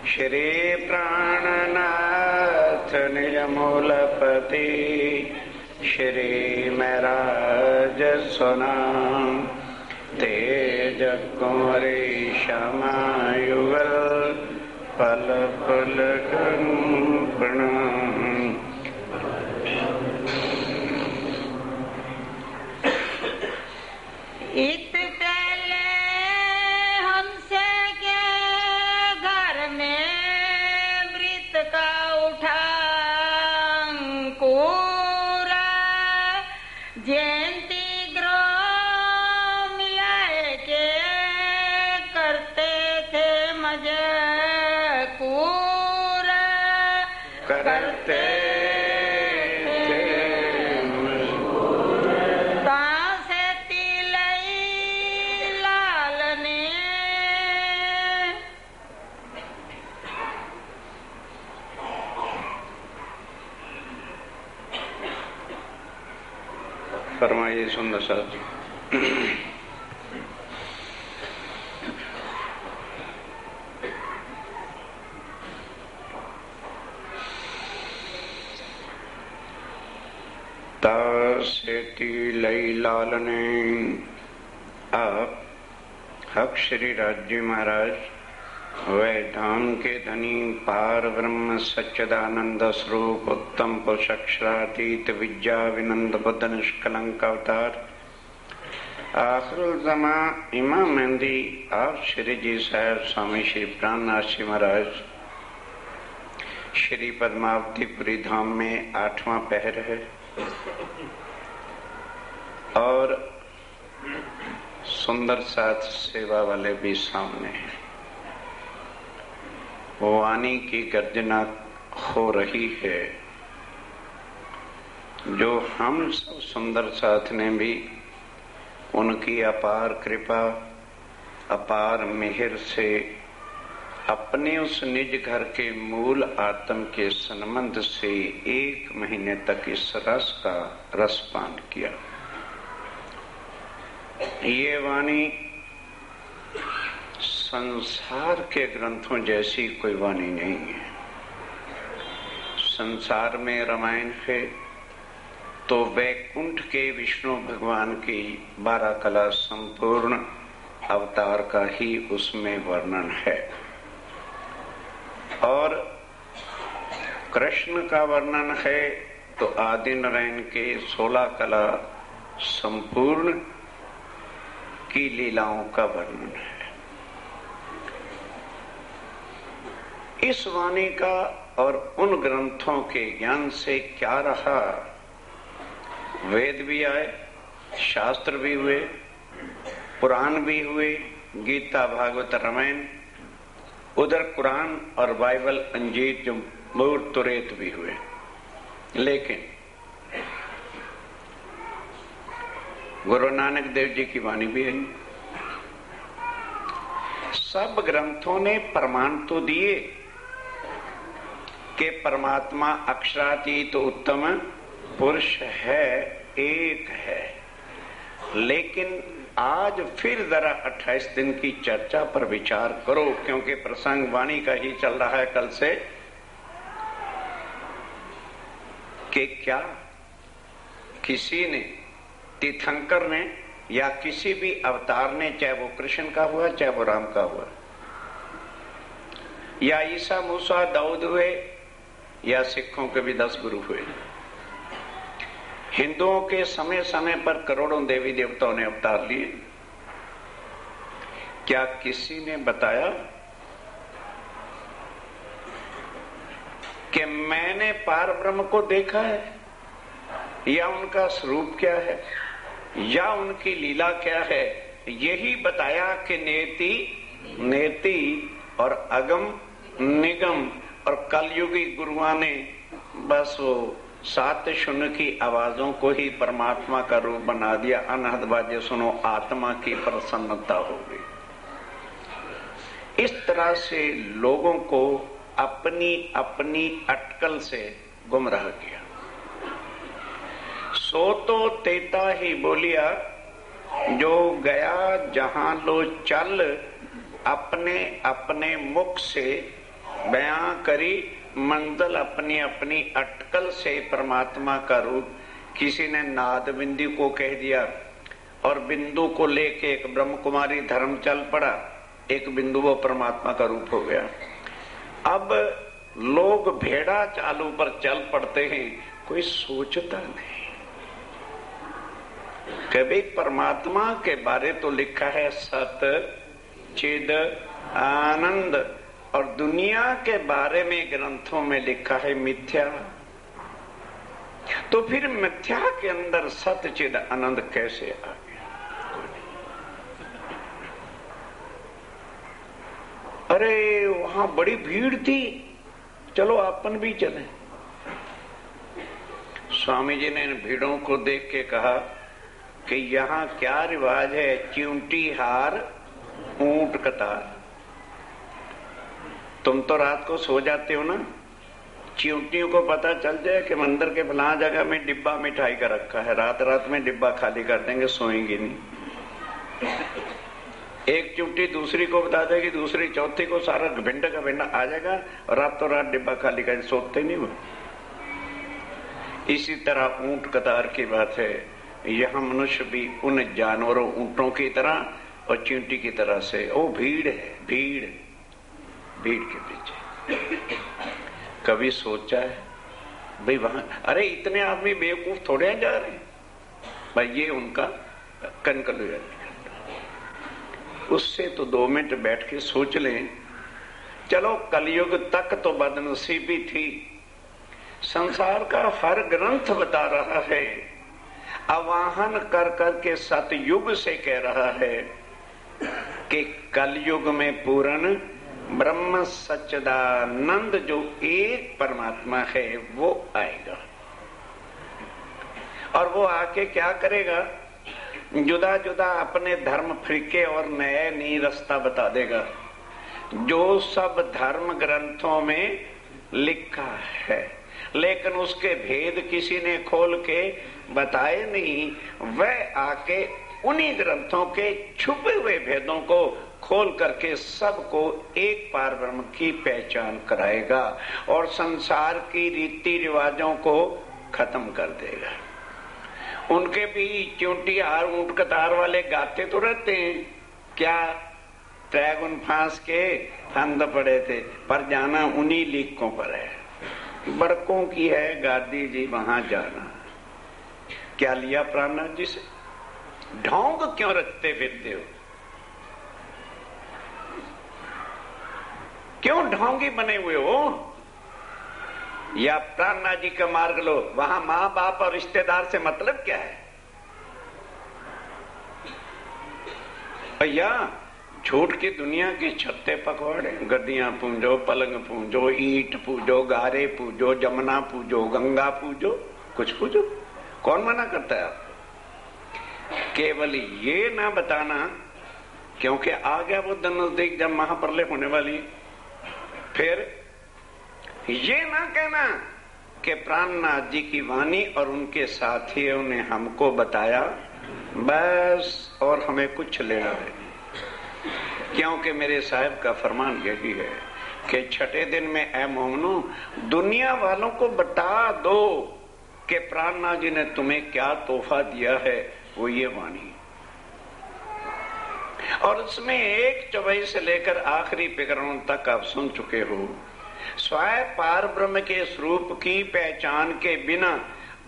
श्री प्राणनाथ निजमूलपति श्री महराज सुनाम तेज कुंवरी क्षमायुगल पल पल प्रणाम। इत पहले हमसे के घर में मृत का उठा अंकुरा जयंती ग्रह मिलाए के करते थे मजकूरा करते फरमाइए सुंदर साहब जी। तासेती लई लाल ने आप हक श्री राज्य महाराज वह धाम के धनी पार ब्रह्म सच्चिदानंद स्वरूप उत्तम पुरुषाक्षरातीत विद्या विनंद बुद्ध निष्कलंक अवतार आखिर जमा इमाम मेहंदी आप श्री जी साहब स्वामी श्री प्राणनाथ जी महाराज श्री पद्मावतीपुरी धाम में 8वां पहर है और सुंदर साथ सेवा वाले भी सामने हैं। वाणी की गर्जना हो रही है जो हम सब सुंदर साथ ने भी उनकी अपार कृपा अपार मेहर से अपने उस निज घर के मूल आत्म के संबंध से 1 महीने तक इस रस का रसपान किया। ये वाणी संसार के ग्रंथों जैसी कोई वाणी नहीं है। संसार में रामायण है तो वैकुंठ के विष्णु भगवान की 12 कला संपूर्ण अवतार का ही उसमें वर्णन है और कृष्ण का वर्णन है तो आदि नारायण के 16 कला संपूर्ण की लीलाओं का वर्णन है। इस वाणी का और उन ग्रंथों के ज्ञान से क्या रहा? वेद भी आए, शास्त्र भी हुए, पुराण भी हुए, गीता भागवत रामायण, उधर कुरान और बाइबल अंजीर जो मूर तुरेत भी हुए, लेकिन गुरु नानक देव जी की वाणी भी है। सब ग्रंथों ने प्रमाण तो दिए कि परमात्मा अक्षरातीत उत्तम पुरुष है, एक है, लेकिन आज फिर जरा 28 दिन की चर्चा पर विचार करो क्योंकि प्रसंग वाणी का ही चल रहा है कल से कि क्या किसी ने तीर्थंकर ने या किसी भी अवतार ने, चाहे वो कृष्ण का हुआ चाहे वो राम का हुआ या ईसा मूसा दाऊद हुए या सिखों के भी 10 गुरु हुए, हिंदुओं के समय समय पर करोड़ों देवी देवताओं ने अवतार लिए, क्या किसी ने बताया कि मैंने पार ब्रह्म को देखा है या उनका स्वरूप क्या है या उनकी लीला क्या है? यही बताया कि नेति नेति और अगम निगम और कलयुगी गुरुआ ने बस वो 7 शून्य की आवाजों को ही परमात्मा का रूप बना दिया। अनहद बाजे सुनो आत्मा की प्रसन्नता हो गई। इस तरह से लोगों को अपनी अपनी अटकल से गुमराह किया। सो तो तेता ही बोलिया जो गया जहां लो चल, अपने अपने मुख से बयां करी मंजिल अपनी अपनी अटकल से परमात्मा का रूप। किसी ने नाद बिंदु को कह दिया और बिंदु को लेके एक ब्रह्म कुमारी धर्म चल पड़ा, एक बिंदु वो परमात्मा का रूप हो गया। अब लोग भेड़ा चालू पर चल पड़ते हैं, कोई सोचता नहीं कि भाई परमात्मा के बारे तो लिखा है सत चिद आनंद, और दुनिया के बारे में ग्रंथों में लिखा है मिथ्या। तो फिर मिथ्या के अंदर सत चिद आनंद कैसे आ गया? अरे वहां बड़ी भीड़ थी, चलो अपन भी चले। स्वामी जी ने इन भीड़ों को देख के कहा कि यहाँ क्या रिवाज है, चिंटी हार ऊंट कतार। तुम तो रात को सो जाते हो ना, चिंटियों को पता चल जाए कि मंदिर के फलां जगह में डिब्बा मिठाई का रखा है, रात रात में डिब्बा खाली कर देंगे, सोएंगे नहीं। एक चिंटी दूसरी को बता देगी, दूसरी चौथी को, सारा भिंड का भिंड आ जाएगा और रातों रात डिब्बा खाली कर, सोते नहीं वो। इसी तरह ऊंट कतार की बात है। यहाँ मनुष्य भी उन जानवरों ऊंटों की तरह और चींटी की तरह से, वो भीड़ है, भीड़ भीड़ के पीछे। कभी सोचा है भाई वहां, अरे इतने आदमी बेवकूफ थोड़े जा रहे हैं भाई, ये उनका कनकल। उससे तो 2 मिनट बैठ के सोच लें। चलो कलयुग तक तो बदनसीबी थी, संसार का हर ग्रंथ बता रहा है, आवाहन कर करके सतयुग से कह रहा है कि कलयुग में पूर्ण ब्रह्म सच्चिदानंद जो एक परमात्मा है वो आएगा। और वो आके क्या करेगा? जुदा जुदा अपने धर्म फिरके और नए नई रास्ता बता देगा, जो सब धर्म ग्रंथों में लिखा है, लेकिन उसके भेद किसी ने खोल के बताए नहीं। वह आके उन्हीं ग्रंथों के छुपे हुए भेदों को खोल करके सबको एक पार ब्रह्म की पहचान कराएगा और संसार की रीति रिवाजों को खत्म कर देगा। उनके भी चिंटी हार ऊंट कतार वाले गाते तो रहते हैं, क्या ट्रैगन फांस के फंद पड़े थे, पर जाना उन्हीं लीकों पर है। बड़कों की है गादी जी, वहां जाना। क्या लिया प्राणनाथ जी से? ढोंग क्यों रखते फिरते हो? क्यों ढोंगी बने हुए हो? या प्राणनाथ जी का मार्ग लो, वहां माँ बाप और रिश्तेदार से मतलब क्या है भैया? झूठ की दुनिया के छत्ते पकवाड़े, गद्दियां पूजो, पलंग पूजो, ईंट पूजो, गारे पूजो, जमुना पूजो, गंगा पूजो, कुछ पूजो, कौन मना करता है आपको? केवल ये ना बताना, क्योंकि आ गया वो दिन नजदीक जब महाप्रलय होने वाली, फिर ये ना कहना कि प्राणनाथ जी की वाणी और उनके साथियों ने हमको बताया बस, और हमें कुछ लेना है। क्योंकि मेरे साहब का फरमान यही है कि छठे दिन में ऐ मोमनो, दुनिया वालों को बता दो कि प्राणनाथ जी ने तुम्हें क्या तोहफा दिया है, वो ये वाणी। और उसमें 1 चौपाई से लेकर आखिरी प्रकरण तक आप सुन चुके हो। स्वयं पार ब्रह्म के स्वरूप की पहचान के बिना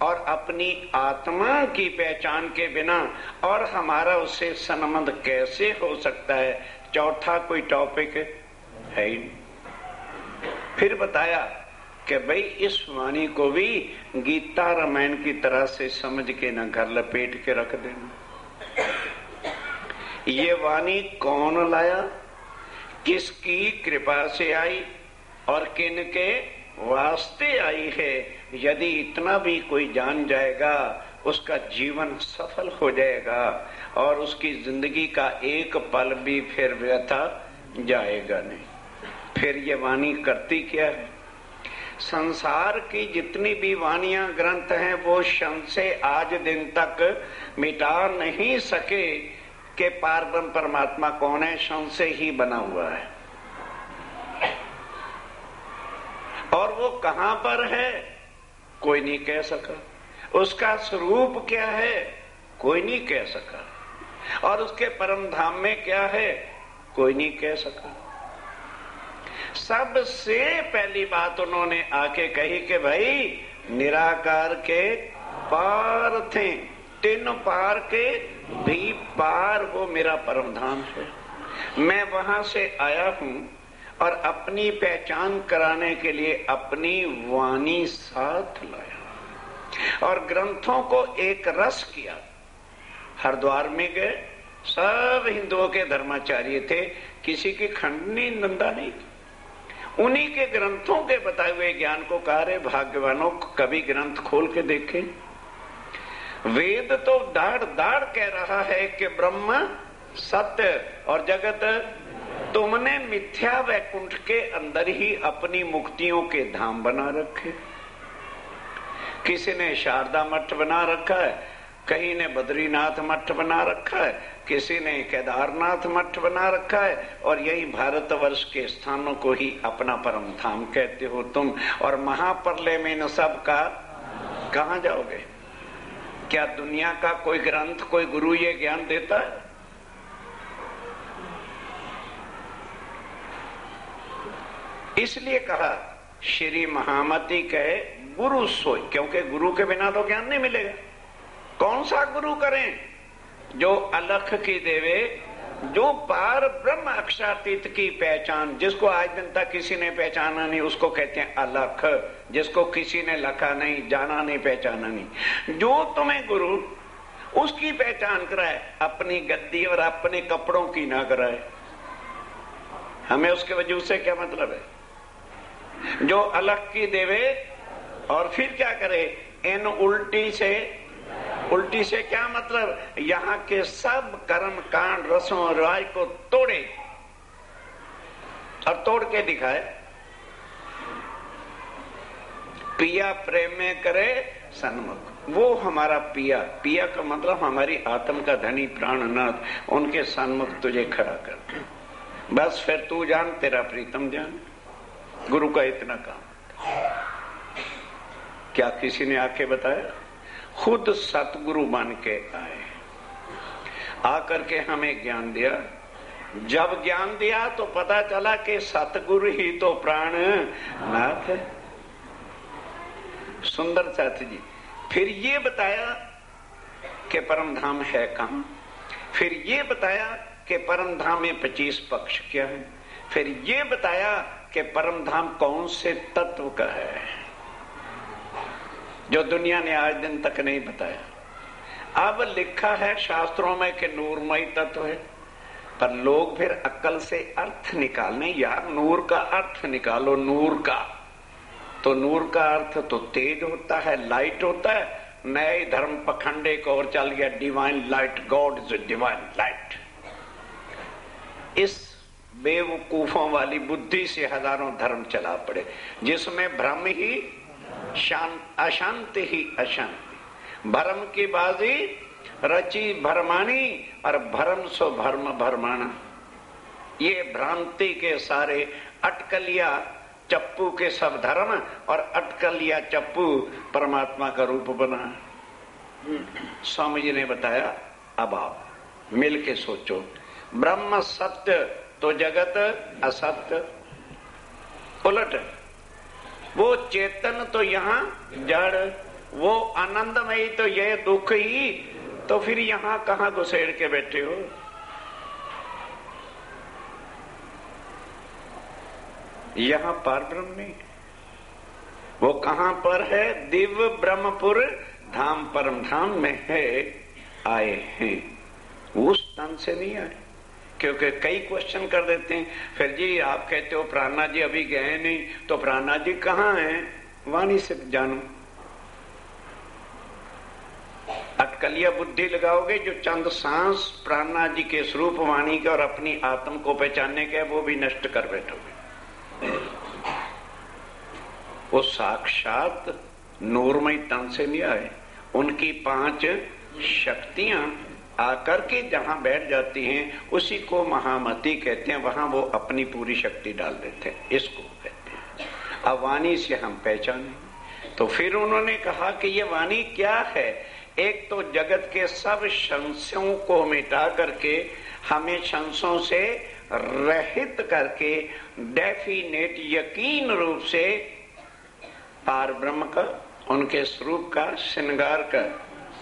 और अपनी आत्मा की पहचान के बिना और हमारा उससे संबंध कैसे हो सकता है? चौथा कोई टॉपिक है ही नहीं। फिर बताया कि भाई इस वाणी को भी गीता रामायण की तरह से समझ के न घर लपेट के रख देना। ये वाणी कौन लाया, किसकी कृपा से आई और किन के वास्ते आई है? यदि इतना भी कोई जान जाएगा, उसका जीवन सफल हो जाएगा और उसकी जिंदगी का एक पल भी फिर व्यथा जाएगा नहीं। फिर ये वाणी करती क्या है? संसार की जितनी भी वाणियां ग्रंथ हैं वो क्षण से आज दिन तक मिटा नहीं सके कि पारब्रह्म परमात्मा कौन है, क्षण से ही बना हुआ है। और वो कहां पर है कोई नहीं कह सका, उसका स्वरूप क्या है कोई नहीं कह सका, और उसके परम धाम में क्या है कोई नहीं कह सका। सबसे पहली बात उन्होंने आके कही कि भाई निराकार के पार थे, तीन पार के भी पार वो मेरा परम धाम है। मैं वहां से आया हूं और अपनी पहचान कराने के लिए अपनी वाणी साथ लाया और ग्रंथों को एक रस किया। हरिद्वार में गए, सब हिंदुओं के धर्माचार्य थे, किसी की खंडनी निंदा नहीं की। उन्हीं के ग्रंथों के बताए हुए ज्ञान को कहा रे भाग्यवानों कभी ग्रंथ खोल के देखें। वेद तो दाढ़ दाढ़ कह रहा है कि ब्रह्म सत्य और जगत, तुमने मिथ्या वैकुंठ के अंदर ही अपनी मुक्तियों के धाम बना रखे। किसी ने शारदा मठ बना रखा है, कहीं ने बद्रीनाथ मठ बना रखा है, किसी ने केदारनाथ मठ बना रखा है, और यही भारतवर्ष के स्थानों को ही अपना परम धाम कहते हो तुम। और महाप्रलय में न सब का कहां जाओगे? क्या दुनिया का कोई ग्रंथ कोई गुरु ये ज्ञान देता है? इसलिए कहा श्री महामती कहे गुरु सोई, क्योंकि गुरु के बिना तो ज्ञान नहीं मिलेगा। कौन सा गुरु करें? जो अलख की देवे, जो पार ब्रह्म अक्षरातीत की पहचान, जिसको आज दिन तक किसी ने पहचाना नहीं उसको कहते हैं अलख, जिसको किसी ने लखा नहीं, जाना नहीं, पहचाना नहीं। जो तुम्हें गुरु उसकी पहचान कराए, अपनी गद्दी और अपने कपड़ों की ना कराए, हमें उसके वजूद से क्या मतलब है? जो अलग की देवे और फिर क्या करे? इन उल्टी से क्या मतलब? यहाँ के सब कर्म कांड रसों और राय को तोड़े और तोड़ के दिखाए। पिया प्रेम में करे सन्मुख, वो हमारा पिया। पिया का मतलब हमारी आत्म का धनी प्राणनाथ, उनके सन्मुख तुझे खड़ा कर, बस फिर तू जान, तेरा प्रीतम जान। गुरु का इतना काम। क्या किसी ने आके बताया? खुद सतगुरु बन के आए, आकर के हमें ज्ञान दिया। जब ज्ञान दिया तो पता चला कि सतगुरु ही तो प्राणनाथ है। सुंदर साथ जी। फिर ये बताया कि परम धाम है कहां, फिर ये बताया कि परम धाम में 25 पक्ष क्या है, फिर ये बताया कि परम धाम कौन से तत्व का है जो दुनिया ने आज दिन तक नहीं बताया। अब लिखा है शास्त्रों में कि नूरमय तत्व है, पर लोग फिर अक्ल से अर्थ निकालने, यार नूर का अर्थ निकालो। नूर का तो नूर का अर्थ तो तेज होता है, लाइट होता है। नए धर्म पखंडे को और चल गया divine light, God is a divine light. इस बेवकूफों वाली बुद्धि से हजारों धर्म चला पड़े, जिसमें भ्रम ही अशांति ही अशांति, भरम की बाजी रची भरमानी और भरम सो भरम भरमाना। ये भ्रांति के सारे अटकलिया चप्पू के सब धर्म, और अटकलिया चप्पू परमात्मा का रूप बना। स्वामी जी ने बताया, अब आप मिल के सोचो, ब्रह्म सत्य तो जगत असत्य, उलट। वो चेतन तो यहाँ जड़, वो आनंदमयी तो ये दुख ही, तो फिर यहाँ कहाँ घुसेड़ के बैठे हो? यहाँ पार ब्रह्म नहीं, वो कहाँ पर है? दिव्य ब्रह्मपुर धाम, परम धाम में है, आए हैं। उस तन से नहीं आए, क्योंकि कई क्वेश्चन कर देते हैं। फिर जी आप कहते हो प्राणनाथ जी अभी गए नहीं, तो प्राणनाथ जी कहाँ हैं? वाणी से जानो। अटकलिया बुद्धि लगाओगे, जो चंद सांस प्राणनाथ जी के स्वरूप वाणी के और अपनी आत्म को पहचानने के, वो भी नष्ट कर बैठोगे। वो साक्षात नूरमय तन से नहीं आए, उनकी 5 शक्तियां आकर के जहां बैठ जाती हैं उसी को महामती कहते हैं। वहां वो अपनी पूरी शक्ति डाल देते हैं, इसको कहते हैं। अब वाणी से हम पहचाने। तो फिर उन्होंने कहा कि ये वाणी क्या है? एक तो जगत के सब संशयों को मिटा करके हमें संशयों से रहित करके डेफिनेट यकीन रूप से पार ब्रह्म का, उनके स्वरूप का, श्रृंगार का,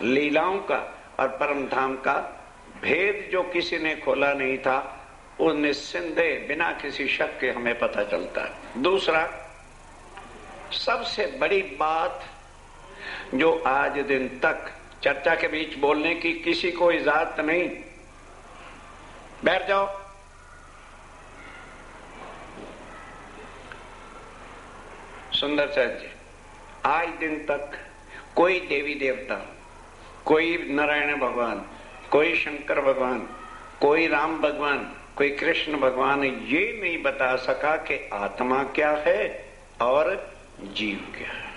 लीलाओं का और परम धाम का भेद जो किसी ने खोला नहीं था, वो निस्संदेह बिना किसी शक के हमें पता चलता है। दूसरा, सबसे बड़ी बात जो आज दिन तक चर्चा के बीच बोलने की किसी को इजाजत नहीं, बैठ जाओ, सुंदर साहब जी, आज दिन तक कोई देवी देवता, कोई नारायण भगवान, कोई शंकर भगवान, कोई राम भगवान, कोई कृष्ण भगवान ये नहीं बता सका कि आत्मा क्या है और जीव क्या है।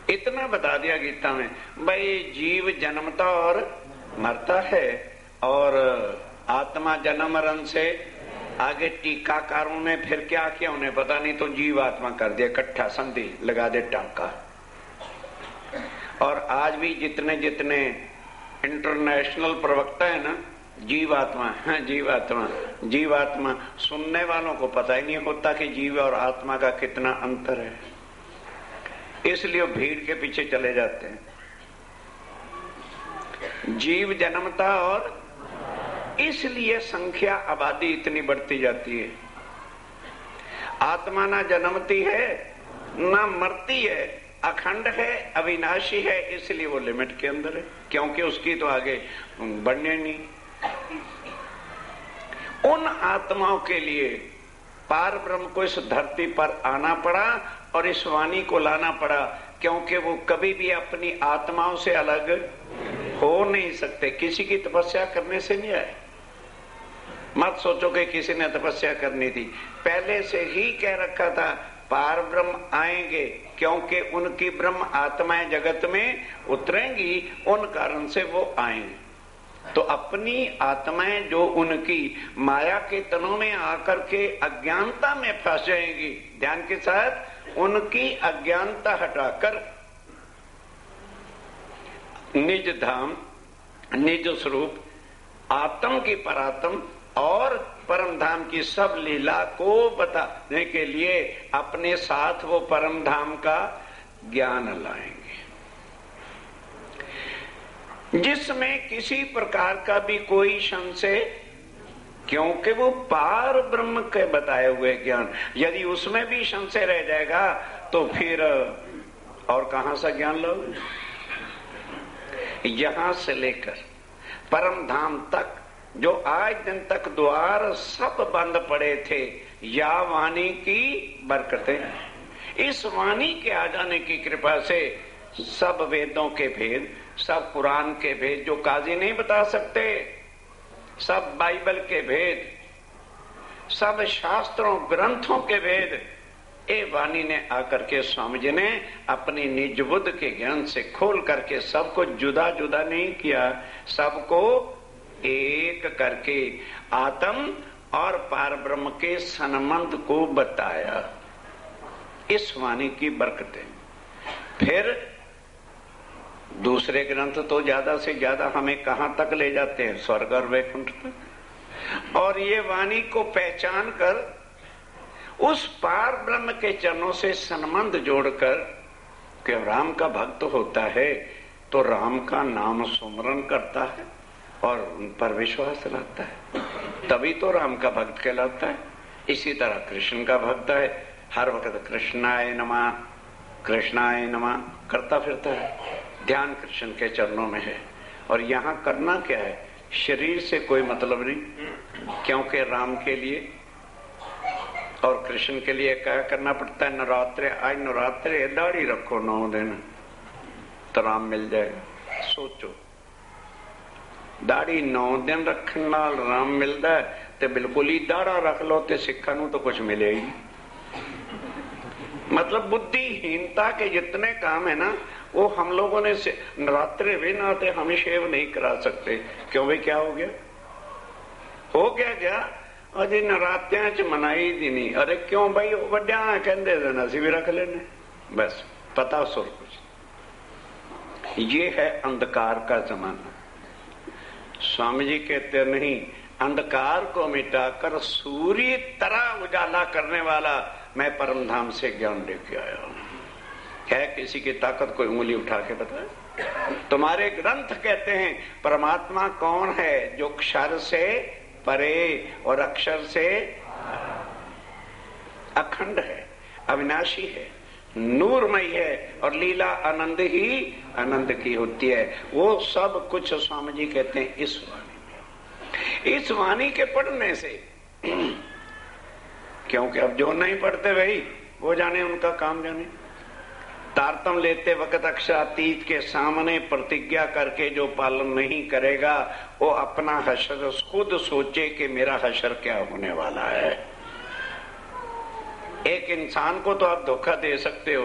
इतना बता दिया गीता में, भाई जीव जन्मता और मरता है और आत्मा जन्म मरण से। आगे टीकाकारों ने फिर क्या किया उन्हें पता नहीं, तो जीव आत्मा कर दिया इकट्ठा, संधि लगा दे टाका। और आज भी जितने जितने इंटरनेशनल प्रवक्ता है ना, जीवात्मा, हाँ जीवात्मा, जीवात्मा, सुनने वालों को पता ही नहीं होता कि जीव और आत्मा का कितना अंतर है, इसलिए भीड़ के पीछे चले जाते हैं। जीव जन्मता और इसलिए संख्या आबादी इतनी बढ़ती जाती है। आत्मा ना जन्मती है ना मरती है, अखंड है, अविनाशी है, इसलिए वो लिमिट के अंदर है, क्योंकि उसकी तो आगे बढ़ने नहीं। उन आत्माओं के लिए पार ब्रह्म को इस धरती पर आना पड़ा और इस वाणी को लाना पड़ा, क्योंकि वो कभी भी अपनी आत्माओं से अलग हो नहीं सकते। किसी की तपस्या करने से नहीं आए। मत सोचो कि किसी ने तपस्या करनी थी, पहले से ही कह रखा था पार ब्रह्म आएंगे, क्योंकि उनकी ब्रह्म आत्माएं जगत में उतरेंगी, उन कारण से वो आएंगे। तो अपनी आत्माएं जो उनकी माया के तनों में आकर के अज्ञानता में फंस जाएंगी, ध्यान के साथ उनकी अज्ञानता हटाकर निज धाम, निज स्वरूप, आत्म की परात्म और परम धाम की सब लीला को बताने के लिए अपने साथ वो परम धाम का ज्ञान लाएंगे, जिसमें किसी प्रकार का भी कोई संशय, क्योंकि वो पार ब्रह्म के बताए हुए ज्ञान, यदि उसमें भी संशय रह जाएगा तो फिर और कहां से ज्ञान लोगे। यहां से लेकर परम धाम तक जो आज दिन तक द्वार सब बंद पड़े थे, या वाणी की बरकतें, इस वाणी के आ जाने की कृपा से सब वेदों के भेद, सब कुरान के भेद जो काजी नहीं बता सकते, सब बाइबल के भेद, सब शास्त्रों ग्रंथों के भेद, ए वाणी ने आकर के स्वामी जी ने अपनी निज बुद्ध के ज्ञान से खोल करके सबको जुदा जुदा नहीं किया, सबको एक करके आत्म और पार ब्रह्म के संबंध को बताया। इस वाणी की बरकतें। फिर दूसरे ग्रंथ तो ज्यादा से ज्यादा हमें कहां तक ले जाते हैं, स्वर्ग और वैकुंठ तक। और ये वाणी को पहचान कर उस पार ब्रह्म के चरणों से संबंध जोड़कर कि राम का भक्त होता है तो राम का नाम सुमरन करता है और उन पर विश्वास रखता है, तभी तो राम का भक्त कहलाता है। इसी तरह कृष्ण का भक्त है, हर वक्त कृष्णाय नमः कृष्णाय नमः करता फिरता है, ध्यान कृष्ण के चरणों में है। और यहाँ करना क्या है, शरीर से कोई मतलब नहीं, क्योंकि राम के लिए और कृष्ण के लिए क्या करना पड़ता है, नवरात्रे, आज नवरात्रे, दाढ़ी रखो 9 दिन तो राम मिल जाएगा। सोचो, दाढ़ी 9 दिन रखने नाल राम मिलता है, तो बिल्कुल ही दाढ़ा रख लो तो सिखा नू तो कुछ मिले ही। मतलब बुद्धिहीनता के जितने काम है ना, वो हम लोगों ने नवरात्रे भी ना आते, हम शेव नहीं करा सकते। क्यों भाई, क्या हो गया? हो गया क्या? अजी नरात्या च मनाई दी नहीं। अरे क्यों भाई, वड्या कहते दिन असी भी रख लेने, बस पता सुर कुछ। ये है अंधकार का जमाना। स्वामी जी कहते नहीं, अंधकार को मिटाकर सूर्य तरह उजाला करने वाला मैं परम धाम से ज्ञान लेके आया हूं। है किसी की ताकत कोई उंगली उठा के बताए? तुम्हारे ग्रंथ कहते हैं परमात्मा कौन है? जो क्षर से परे और अक्षर से अखंड है, अविनाशी है, नूरमय है और लीला आनंद ही आनंद की होती है। वो सब कुछ स्वामी जी कहते हैं इस वाणी में, इस वाणी के पढ़ने से। क्योंकि अब जो नहीं पढ़ते भाई वो जाने, उनका काम जाने। तारतम लेते वक्त अक्षरातीत के सामने प्रतिज्ञा करके जो पालन नहीं करेगा वो अपना हशर खुद सोचे कि मेरा हशर क्या होने वाला है। एक इंसान को तो आप धोखा दे सकते हो,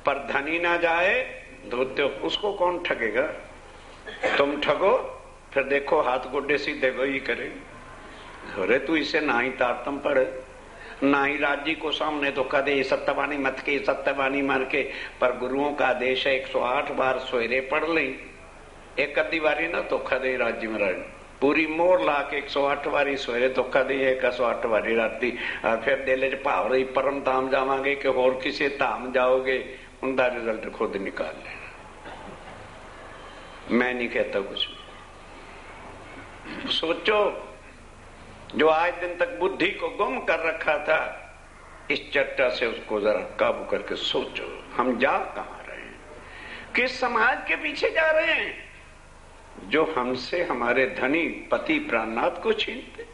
पर धनी ना जाए धोते हो, उसको कौन ठगेगा? तुम ठगो, फिर देखो हाथ गोडे सीधे वही करेगी। अरे तू इसे ना ही तारतम पढ़े, ना ही राज्य को सामने धोखा दे, सत्यवाणी मत के सत्यवाणी मार के। पर गुरुओं का आदेश है 108 बार सोयरे पढ़ ले, एक अद्धी बारी ना धोखा दे राज्य महाराज। पूरी मोर ला के 108 बारी सोयरे धोखा दे, 108 बारी राती। और फिर दिल च भाव रही परम धाम जावांगे कि होर किसी धाम जाओगे, उनका रिजल्ट खुद निकाल लेना। मैं नहीं कहता कुछ। सोचो, जो आज दिन तक बुद्धि को गुम कर रखा था, इस चर्चा से उसको जरा काबू करके सोचो। हम जा कहां रहे हैं? किस समाज के पीछे जा रहे हैं जो हमसे हमारे धनी पति प्राणनाथ को छीनते?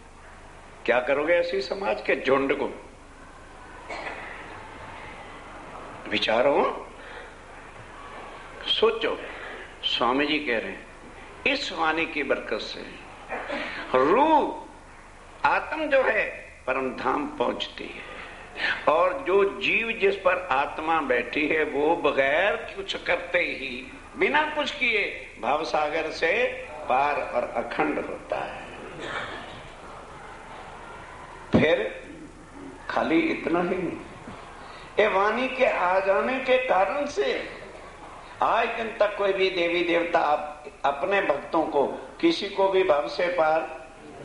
क्या करोगे ऐसी समाज के झुंड को? विचारो, सोचो। स्वामी जी कह रहे हैं इस वाणी की बरकत से रूह आत्म जो है परम धाम पहुंचती है, और जो जीव जिस पर आत्मा बैठी है वो बगैर कुछ करते ही, बिना कुछ किए भाव सागर से पार और अखंड होता है। फिर खाली इतना ही नहीं, ये वाणी के आ जाने के कारण से आज दिन तक कोई भी देवी देवता अपने भक्तों को किसी को भी भाव से पार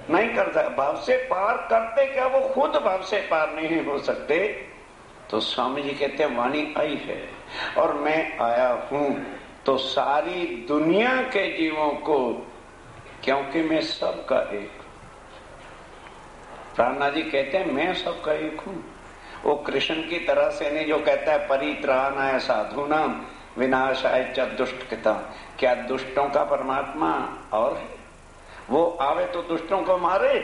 नहीं करता। भाव से पार करते क्या? वो खुद भाव से पार नहीं हो सकते। तो स्वामी जी कहते हैं वाणी आई है और मैं आया हूं तो सारी दुनिया के जीवों को, क्योंकि मैं सबका एक। प्राणनाथ जी कहते हैं मैं सबका एक हूं। वो कृष्ण की तरह से नहीं जो कहता है परित्राणाय साधूनाम विनाशाय च दुष्टकृतां। क्या दुष्टों का परमात्मा और है? वो आवे तो दुष्टों को मारे,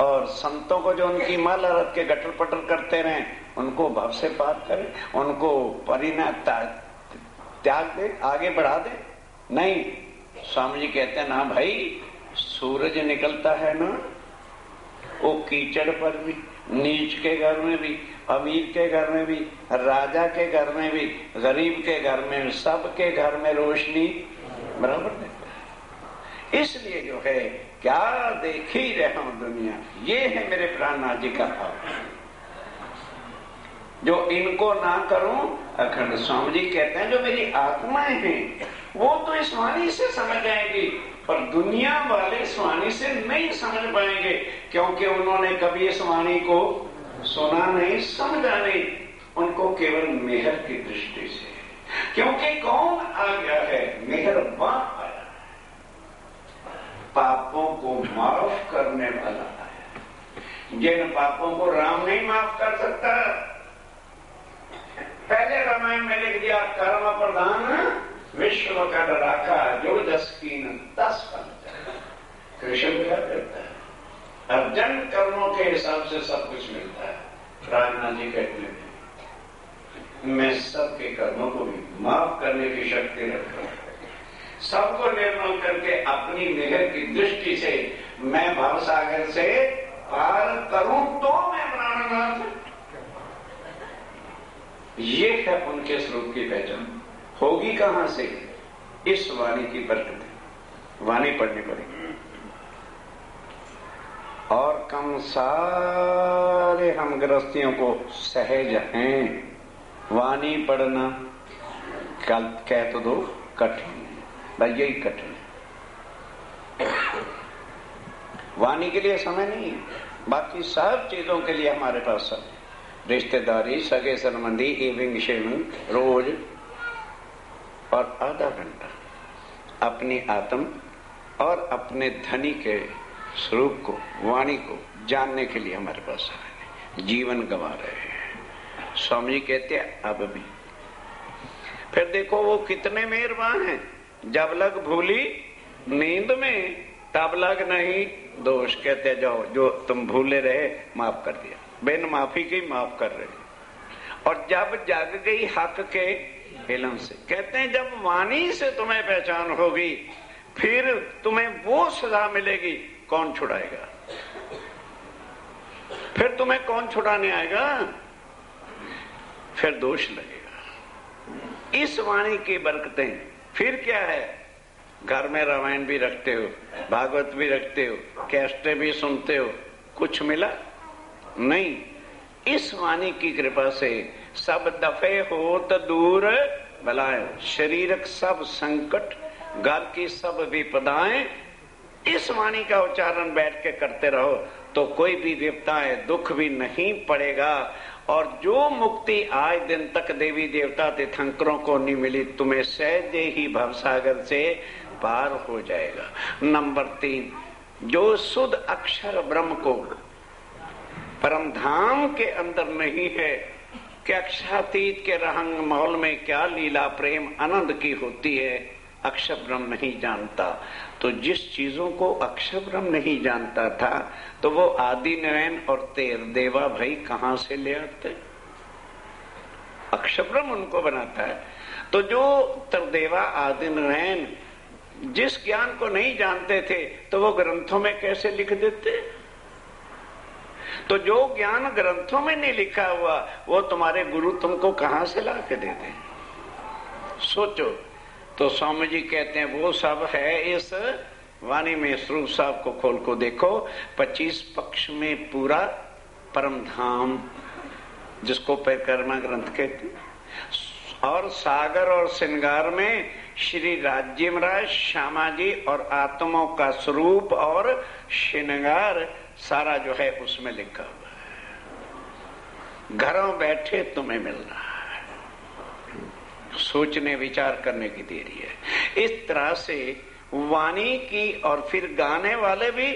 और संतों को जो उनकी माला रख के गटर पटर करते रहे उनको भाव से पार करे, उनको परिणय त्याग दे, आगे बढ़ा दे। नहीं, स्वामी जी कहते हैं ना भाई, सूरज निकलता है ना वो कीचड़ पर भी, नीच के घर में भी, अमीर के घर में भी, राजा के घर में भी, गरीब के घर में भी, सबके घर में रोशनी बराबर देता है। इसलिए जो है क्या देख ही रहा हूं दुनिया, ये है मेरे प्राणनाथ जी का भाव। जो इनको ना करूं अखंड। स्वामी जी कहते हैं जो मेरी आत्माएं हैं वो तो इस वाणी से समझ आएगी, पर दुनिया वाले इस वाणी से नहीं समझ पाएंगे, क्योंकि उन्होंने कभी इस वाणी को सुना नहीं, समझा नहीं। उनको केवल मेहर की दृष्टि से, क्योंकि कौन आ गया है? मेहरबान आया, पापों को माफ करने वाला है। जिन पापों को राम नहीं माफ कर सकता, पहले रामायण में लिख दिया कर्म प्रधान विश्व का राखा जो 10 कीन 10 फल। कृष्ण क्या करता है? अर्जन कर्मों के हिसाब से सब कुछ मिलता है। प्राणनाथ जी कहते हैं मैं सबके कर्मों को भी माफ करने की शक्ति रखता हूं। सबको निर्मल करके अपनी मेहर की दृष्टि से मैं भाव सागर से पार करूं तो मैं प्राणनाथ। ये है उनके स्वरूप की पहचान। होगी कहां से? इस वाणी की बरकत। वाणी पढ़नी पड़ेगी। और कम सारे हम गृहस्थियों को सहज हैं। वाणी पढ़ना कल कह तो दो कठिन है, भाई यही कठिन है। वाणी के लिए समय नहीं है, बाकी सब चीजों के लिए हमारे पास समय। रिश्तेदारी, सगे संबंधी, इवनिंग शेविंग रोज और आधा घंटा अपनी आत्म और अपने धनी के स्वरूप को, वाणी को जानने के लिए हमारे पास समय। जीवन गंवा रहे हैं। स्वामी जी कहते हैं अब भी। फिर देखो वो कितने मेहरबान हैं। जब लग भूली नींद में तब लग नहीं दोष। कहते जाओ जो तुम भूले रहे माफ कर दिया, बिन माफी की माफ कर रहे। और जब जाग गई हक के इल्म से, कहते हैं जब वाणी से तुम्हें पहचान होगी फिर तुम्हें वो सजा मिलेगी, कौन छुड़ाएगा? फिर तुम्हें कौन छुड़ाने आएगा? फिर दोष लगेगा। इस वाणी की बरकतें फिर क्या है? घर में रामायण भी रखते हो, भागवत भी रखते हो, कैसेटें भी सुनते हो, कुछ मिला नहीं। इस वाणी की कृपा से सब दफे होत दूर बलाएं, शरीरक सब संकट, घर की सब विपदाएं, इस वाणी का उच्चारण बैठ के करते रहो तो कोई भी विपदाएं दुख भी नहीं पड़ेगा। और जो मुक्ति आज दिन तक देवी देवता तीर्थंकरों को नहीं मिली, तुम्हें सहजे ही भवसागर से पार हो जाएगा। नंबर 3, जो शुद्ध अक्षर ब्रह्म को परम धाम के अंदर नहीं है कि अक्षरातीत के रहंग महल में क्या लीला प्रेम आनंद की होती है, अक्षर ब्रह्म नहीं जानता। तो जिस चीजों को अक्षर ब्रह्म नहीं जानता था तो वो आदि नारायण और तेर देवा भाई कहां से ले आते? अक्षर ब्रह्म उनको बनाता है। तो जो तरदेवा आदि नारायण जिस ज्ञान को नहीं जानते थे तो वो ग्रंथों में कैसे लिख देते? तो जो ज्ञान ग्रंथों में नहीं लिखा हुआ वो तुम्हारे गुरु तुमको कहां से ला के देते? सोचो। तो स्वामी जी कहते हैं वो सब है इस वाणी में। स्वरूप साहब को खोल को देखो, 25 पक्ष में पूरा परम धाम जिसको परिक्रमा ग्रंथ कहते हैं, और सागर और श्रृंगार में श्री राज्य महाराज, श्यामा जी और आत्माओं का स्वरूप और श्रृंगार सारा जो है उसमें लिखा हुआ है। घरों बैठे तुम्हें मिल रहा है, सोचने विचार करने की देरी है। इस तरह से वाणी की, और फिर गाने वाले भी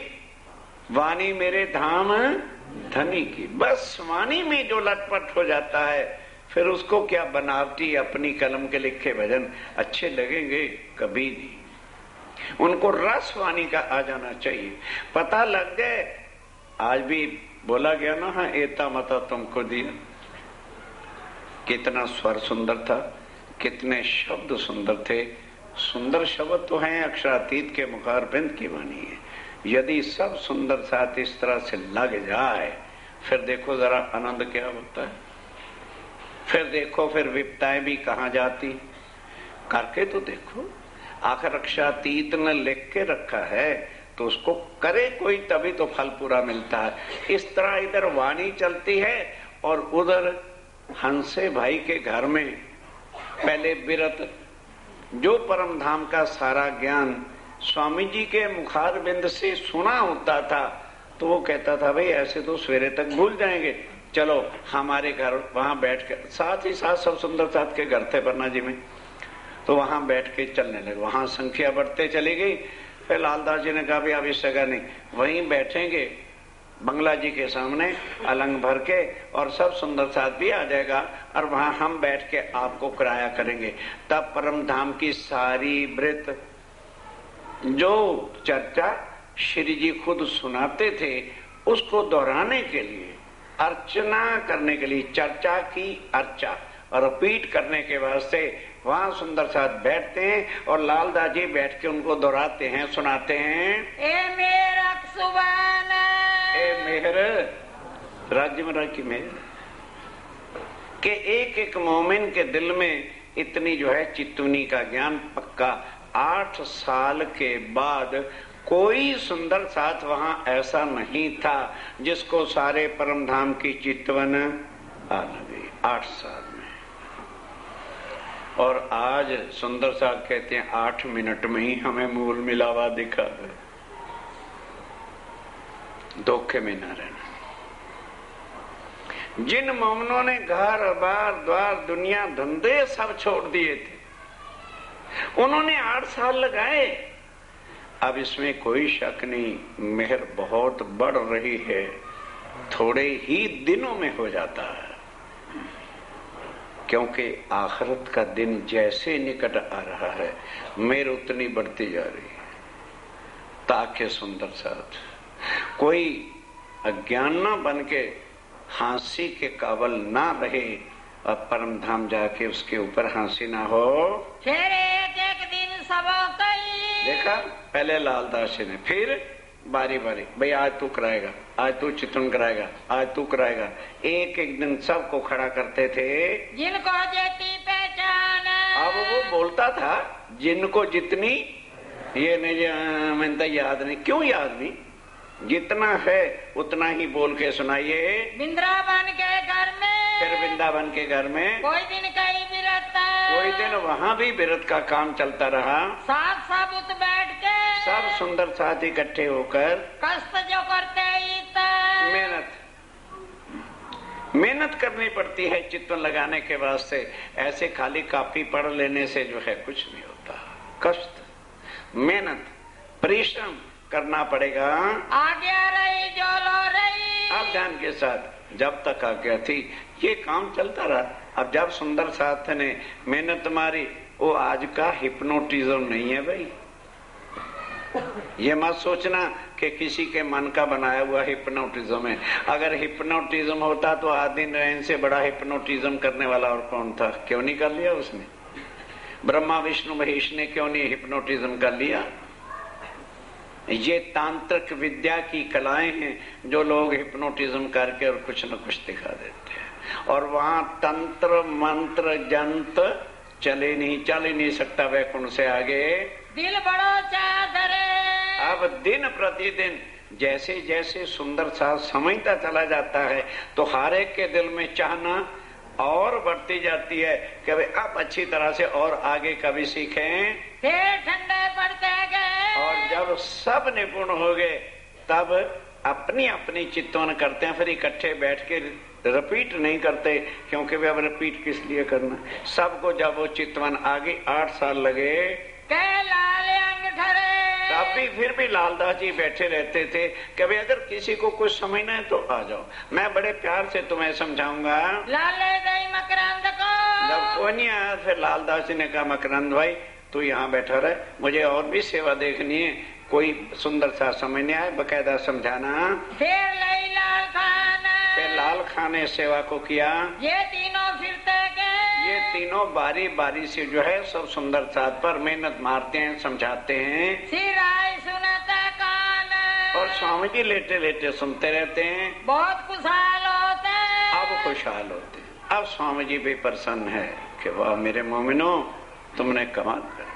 वाणी मेरे धाम धनी की। बस वाणी में जो लटपट हो जाता है फिर उसको क्या बनावटी अपनी कलम के लिखे भजन अच्छे लगेंगे? कभी नहीं। उनको रस वाणी का आ जाना चाहिए। पता लग जाए, आज भी बोला गया ना, हाँ एता मता तुमको दिया। कितना स्वर सुंदर था, कितने शब्द सुंदर थे। सुंदर शब्द तो हैं, अक्षरातीत के मुखारबिंद की वाणी है। यदि सब सुंदर साथ इस तरह से लग जाए फिर देखो जरा आनंद क्या होता है। फिर देखो फिर विपताएं भी कहां जाती, करके तो देखो। आखिर अक्षरातीत ने लिख के रखा है तो उसको करे कोई, तभी तो फल पूरा मिलता है। इस तरह इधर वाणी चलती है और उधर हंसे भाई के घर में पहले विरत जो परम धाम का सारा ज्ञान स्वामी जी के मुखार बिंद से सुना होता था तो वो कहता था भाई ऐसे तो सवेरे तक भूल जाएंगे, चलो हमारे घर वहां बैठ कर। साथ ही साथ सब सुंदर साथ के घर थे पन्ना जी में, तो वहां बैठ के चलने लगे। वहां संख्या बढ़ते चली गई। फिर लालदास जी ने कहा भी अब इस जगह नहीं, वहीं बैठेंगे बंगला जी के सामने अलंग भर के, और सब सुंदर साथ भी आ जाएगा और वहां हम बैठ के आपको किराया करेंगे। तब परम धाम की सारी वृत्त जो चर्चा श्री जी खुद सुनाते थे उसको दोहराने के लिए, अर्चना करने के लिए, चर्चा की अर्चा और रिपीट करने के वास्ते वहां सुंदर साथ बैठते हैं और लालदास जी बैठ के उनको दोहराते हैं, सुनाते हैं। ए मेरा सुबान, ए मेहर, राज्य महाराज की मेहर के एक एक मोमिन के दिल में इतनी जो है चितवनी का ज्ञान पक्का। 8 साल के बाद कोई सुंदर साथ वहां ऐसा नहीं था जिसको सारे परम धाम की चितवन आ गई 8 साल में। और आज सुंदर साथ कहते हैं 8 मिनट में ही हमें मूल मिलावा दिखा है। धोखे में न रहना। जिन मोमनों ने घर बार द्वार दुनिया धंधे सब छोड़ दिए थे, उन्होंने 8 साल लगाए। अब इसमें कोई शक नहीं, मेहर बहुत बढ़ रही है, थोड़े ही दिनों में हो जाता है। क्योंकि आखिरत का दिन जैसे निकट आ रहा है, मेहर उतनी बढ़ती जा रही है। ताकि सुंदर साथ कोई अज्ञान न बन के हंसी के काबल ना रहे और परम धाम जाके उसके ऊपर हंसी ना हो। फिर एक दिन सबों कई देखा, पहले लालदास ने, फिर बारी बारी, भाई आज तू कराएगा, आज तू चितवन कराएगा, आज तू कराएगा। एक एक दिन सबको खड़ा करते थे जिनको जेती पहचान। अब वो बोलता था जिनको जितनी, ये नहीं मैंने तो याद नहीं। क्यों याद नहीं? जितना है उतना ही बोल के सुनाइए। वृंदावन के घर में, फिर वृंदावन के घर में कोई दिन कहीं बिरत, कोई दिन वहाँ भी बिरत का काम चलता रहा। साथ साबुत बैठ के सब सुंदर साथ इकट्ठे होकर कष्ट जो करते मेहनत करनी पड़ती है चित्तवन लगाने के वास्ते। ऐसे खाली कापी पढ़ लेने से जो है कुछ नहीं होता। कष्ट, मेहनत, परिश्रम करना पड़ेगा। आज्ञा रही जो लो रही, अब ध्यान के साथ, जब तक आज्ञा थी ये काम चलता रहा। अब जब सुंदर साथ ने मेहनत मारी, वो आज का हिप्नोटिज्म नहीं है भाई। ये मत सोचना कि किसी के मन का बनाया हुआ हिप्नोटिज्म है। अगर हिप्नोटिज्म होता तो आदि नारायण से बड़ा हिप्नोटिज्म करने वाला और कौन था? क्यों नहीं कर लिया उसने? ब्रह्मा विष्णु महेश ने क्यों नहीं हिप्नोटिज्म कर लिया? ये तांत्रिक विद्या की कलाएं हैं जो लोग हिप्नोटिज्म करके और कुछ न कुछ दिखा देते हैं। और वहां तंत्र मंत्र जंत्र चल ही नहीं सकता वैकुंठ से आगे। दिल बड़ो चादरे। अब दिन प्रतिदिन जैसे जैसे सुंदर साथ समझता चला जाता है तो हर एक के दिल में चाहना और बढ़ती जाती है कि भाई अब अच्छी तरह से और आगे कभी सीखें। फिर ठंडे पड़ते गए और जब सब निपुण हो गए तब अपनी अपनी चित्तवन करते हैं। फिर इकट्ठे बैठ के रिपीट नहीं करते, क्योंकि वे अब रिपीट किस लिए करना। सबको जब वो चित्तवन आगे 8 साल लगे, लाल अंग ठरे, तब भी फिर भी लालदास जी बैठे रहते थे कि भाई अगर किसी को कुछ समझना है तो आ जाओ, मैं बड़े प्यार से तुम्हें समझाऊंगा। लाले दई मकरंद को जब कोई नहीं आया, फिर लालदास जी ने कहा मकरंद भाई तू यहाँ बैठा रहे, मुझे और भी सेवा देखनी है। कोई सुंदर सा समझ नहीं आया, बकायदा समझाना। फिर लई लाल खान, फिर लाल खान ने सेवा को किया। ये तीनों फिरते गए, ये तीनों बारी बारी से जो है सब सुंदर साथ पर मेहनत मारते हैं, समझाते हैं। सिर आए सुनते कान, और स्वामी जी लेटे लेटे सुनते रहते हैं। बहुत खुशहाल होते। अब खुशहाल होते हैं। अब स्वामी जी भी प्रसन्न है कि वाह मेरे मोमिनो, तुमने कमाल कर।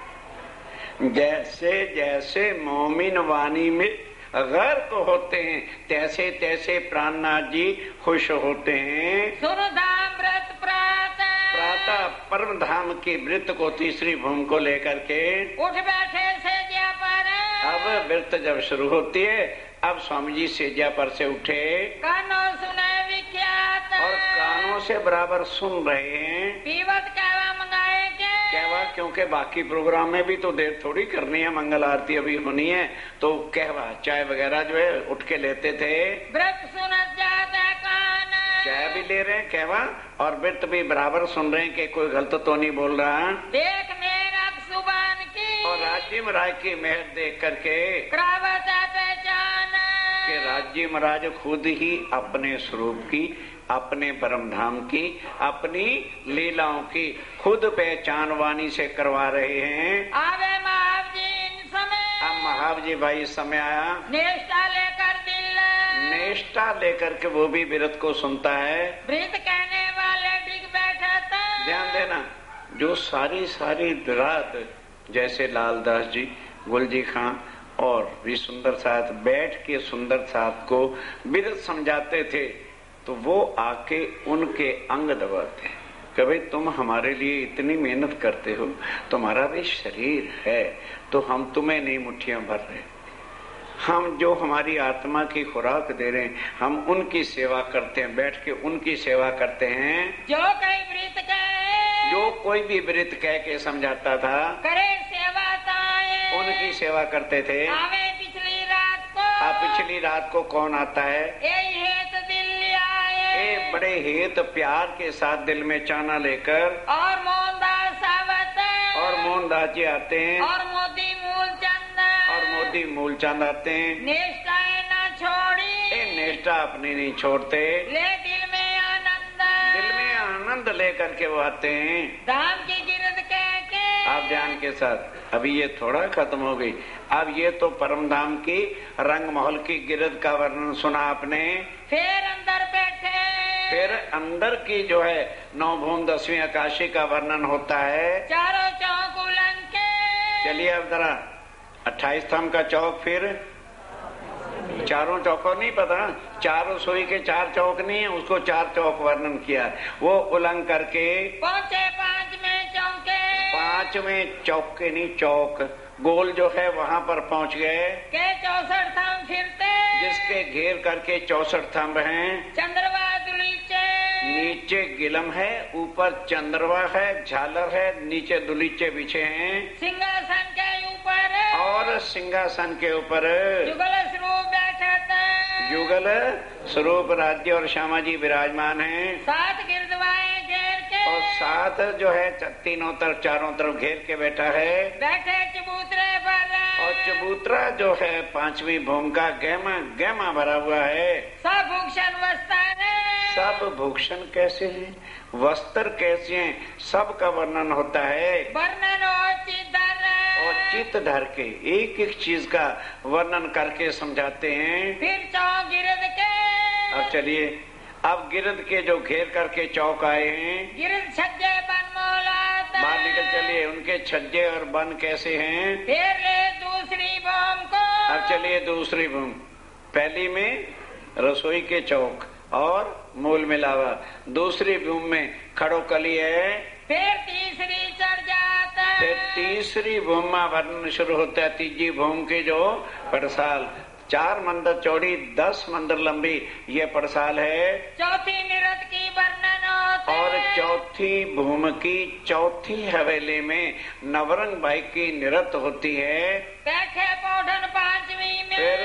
जैसे जैसे मोमिन वाणी में गर्क होते हैं, तैसे तैसे प्राणनाथ जी खुश होते हैं। सुरधाम व्रत प्रातः परम धाम की व्रत को तीसरी भूमि को लेकर के उठ बैठे सेजिया पर। अब व्रत जब शुरू होती है, अब स्वामी जी सेजिया पर से उठे, कानों सुने विख्यात, और कानों से बराबर सुन रहे हैं। पीवत कहवा मंगाए के, कहवा, क्योंकि बाकी प्रोग्राम में भी तो देर थोड़ी करनी है, मंगल आरती अभी होनी है, तो कहवा चाय वगैरह जो है उठ के लेते थे। व्रत सुनत जाता कान, चाय भी ले रहे हैं कहवा, और व्रत भी बराबर सुन रहे हैं कि कोई गलत तो नहीं बोल रहा। देख मेरा सुबान की, और राज्य महाराज की मेहर देख करके क्रावता पहचान, कि राज्य महाराज खुद ही अपने स्वरूप की, अपने परम धाम की, अपनी लीलाओं की खुद पहचान वाणी से करवा रहे हैं। आवे महाव जी इन समय, अब महाव जी भाई समय आया, निष्ठा लेकर दिल, निष्ठा लेकर के वो भी व्रत को सुनता है। व्रत कहने वाले डिग बैठा था। ध्यान देना, जो सारी सारी रात जैसे लालदास जी, गुलजी खां और भी सुंदर साथ बैठ के सुंदर साथ को बिरध समझाते थे, तो वो आके उनके अंग दबाते कि भाई तुम हमारे लिए इतनी मेहनत करते हो, तुम्हारा भी शरीर है, तो हम तुम्हें नहीं मुट्ठियां भर रहे, हम जो हमारी आत्मा की खुराक दे रहे हैं हम उनकी सेवा करते हैं, बैठ के उनकी सेवा करते हैं। जो कोई भी वृत्त कह के समझाता था करे सेवा ताए, उनकी सेवा करते थे। आवे पिछली रात को, पिछली रात को कौन आता है? हेत दिल आए, बड़े हेत प्यार के साथ दिल में चाना लेकर, और मोहनदास आवते, और मोहनदास जी आते हैं, और मोदी मूलचंद आते हैं। निष्ठा न छोड़ी, निष्ठा अपनी नहीं छोड़ते, ले दिल में आनंद लेकर के वो आते हैं। धाम की गिरद कह के, आप ध्यान के साथ, अभी ये थोड़ा खत्म हो गई, अब ये तो परम धाम की रंग महल की गिरद का वर्णन सुना आपने। फिर अंदर बैठे, फिर अंदर की जो है 9 भूम 10वीं आकाशी का वर्णन होता है। चारों चौक उलंग के, चलिए अब जरा 28 स्तंभ का चौक, फिर चारों चौकों नहीं पता, चारों सोई के 4 चौक नहीं है, उसको 4 चौक वर्णन किया, वो उलंग करके पहुंचे 5वें चौके, 5वें चौके नहीं चौक गोल जो है वहाँ पर पहुँच गए के 64 थंब फिरते, जिसके घेर करके 64 थंब हैं। चंद्रवा दुलीचे, नीचे गिलम है, ऊपर चंद्रवा है, झालर है, नीचे दुलीचे बिछे हैं, सिंहासन के ऊपर, और सिंहासन के ऊपर जुगल स्वरूप बैठा था, युगल स्वरूप राज्य और श्यामा जी विराजमान हैं। 7 गिरदवाएं घेर के, और 7 जो है तीनों तरफ चारों तरफ घेर के बैठा है। बैठे चबूतरे पर, और चबूतरा जो है 5वीं भूम का गहमा भरा हुआ है। सब भूषण वस्त्र, सब भूषण कैसे हैं, वस्त्र कैसे हैं, सब का वर्णन होता है। वर्णन और चित धर के एक एक चीज का वर्णन करके समझाते हैं। फिर चौक गिरद के, अब चलिए, अब गिरद के जो घेर करके चौक आए हैं, गिरद छज्जे बन मौलात, बाहर निकल चलिए, उनके छज्जे और बन कैसे हैं। फिर ले दूसरी भूम को, अब चलिए दूसरी भूम, पहली में रसोई के चौक और मूल मिलावा, दूसरी भूम में खड़ोकली है, फिर तीसरी चढ़ जाता, फिर तीसरी भूम में वर्णन शुरू होता है। तीसरी भूम की जो पड़साल 4 मंदिर चौड़ी 10 मंदिर लंबी ये पड़साल है। चौथी निरत की वर्णन होता, और चौथी भूम की चौथी हवेली में नवरंग बाई की निरत होती है। बैठे पौधन 5वीं में, फिर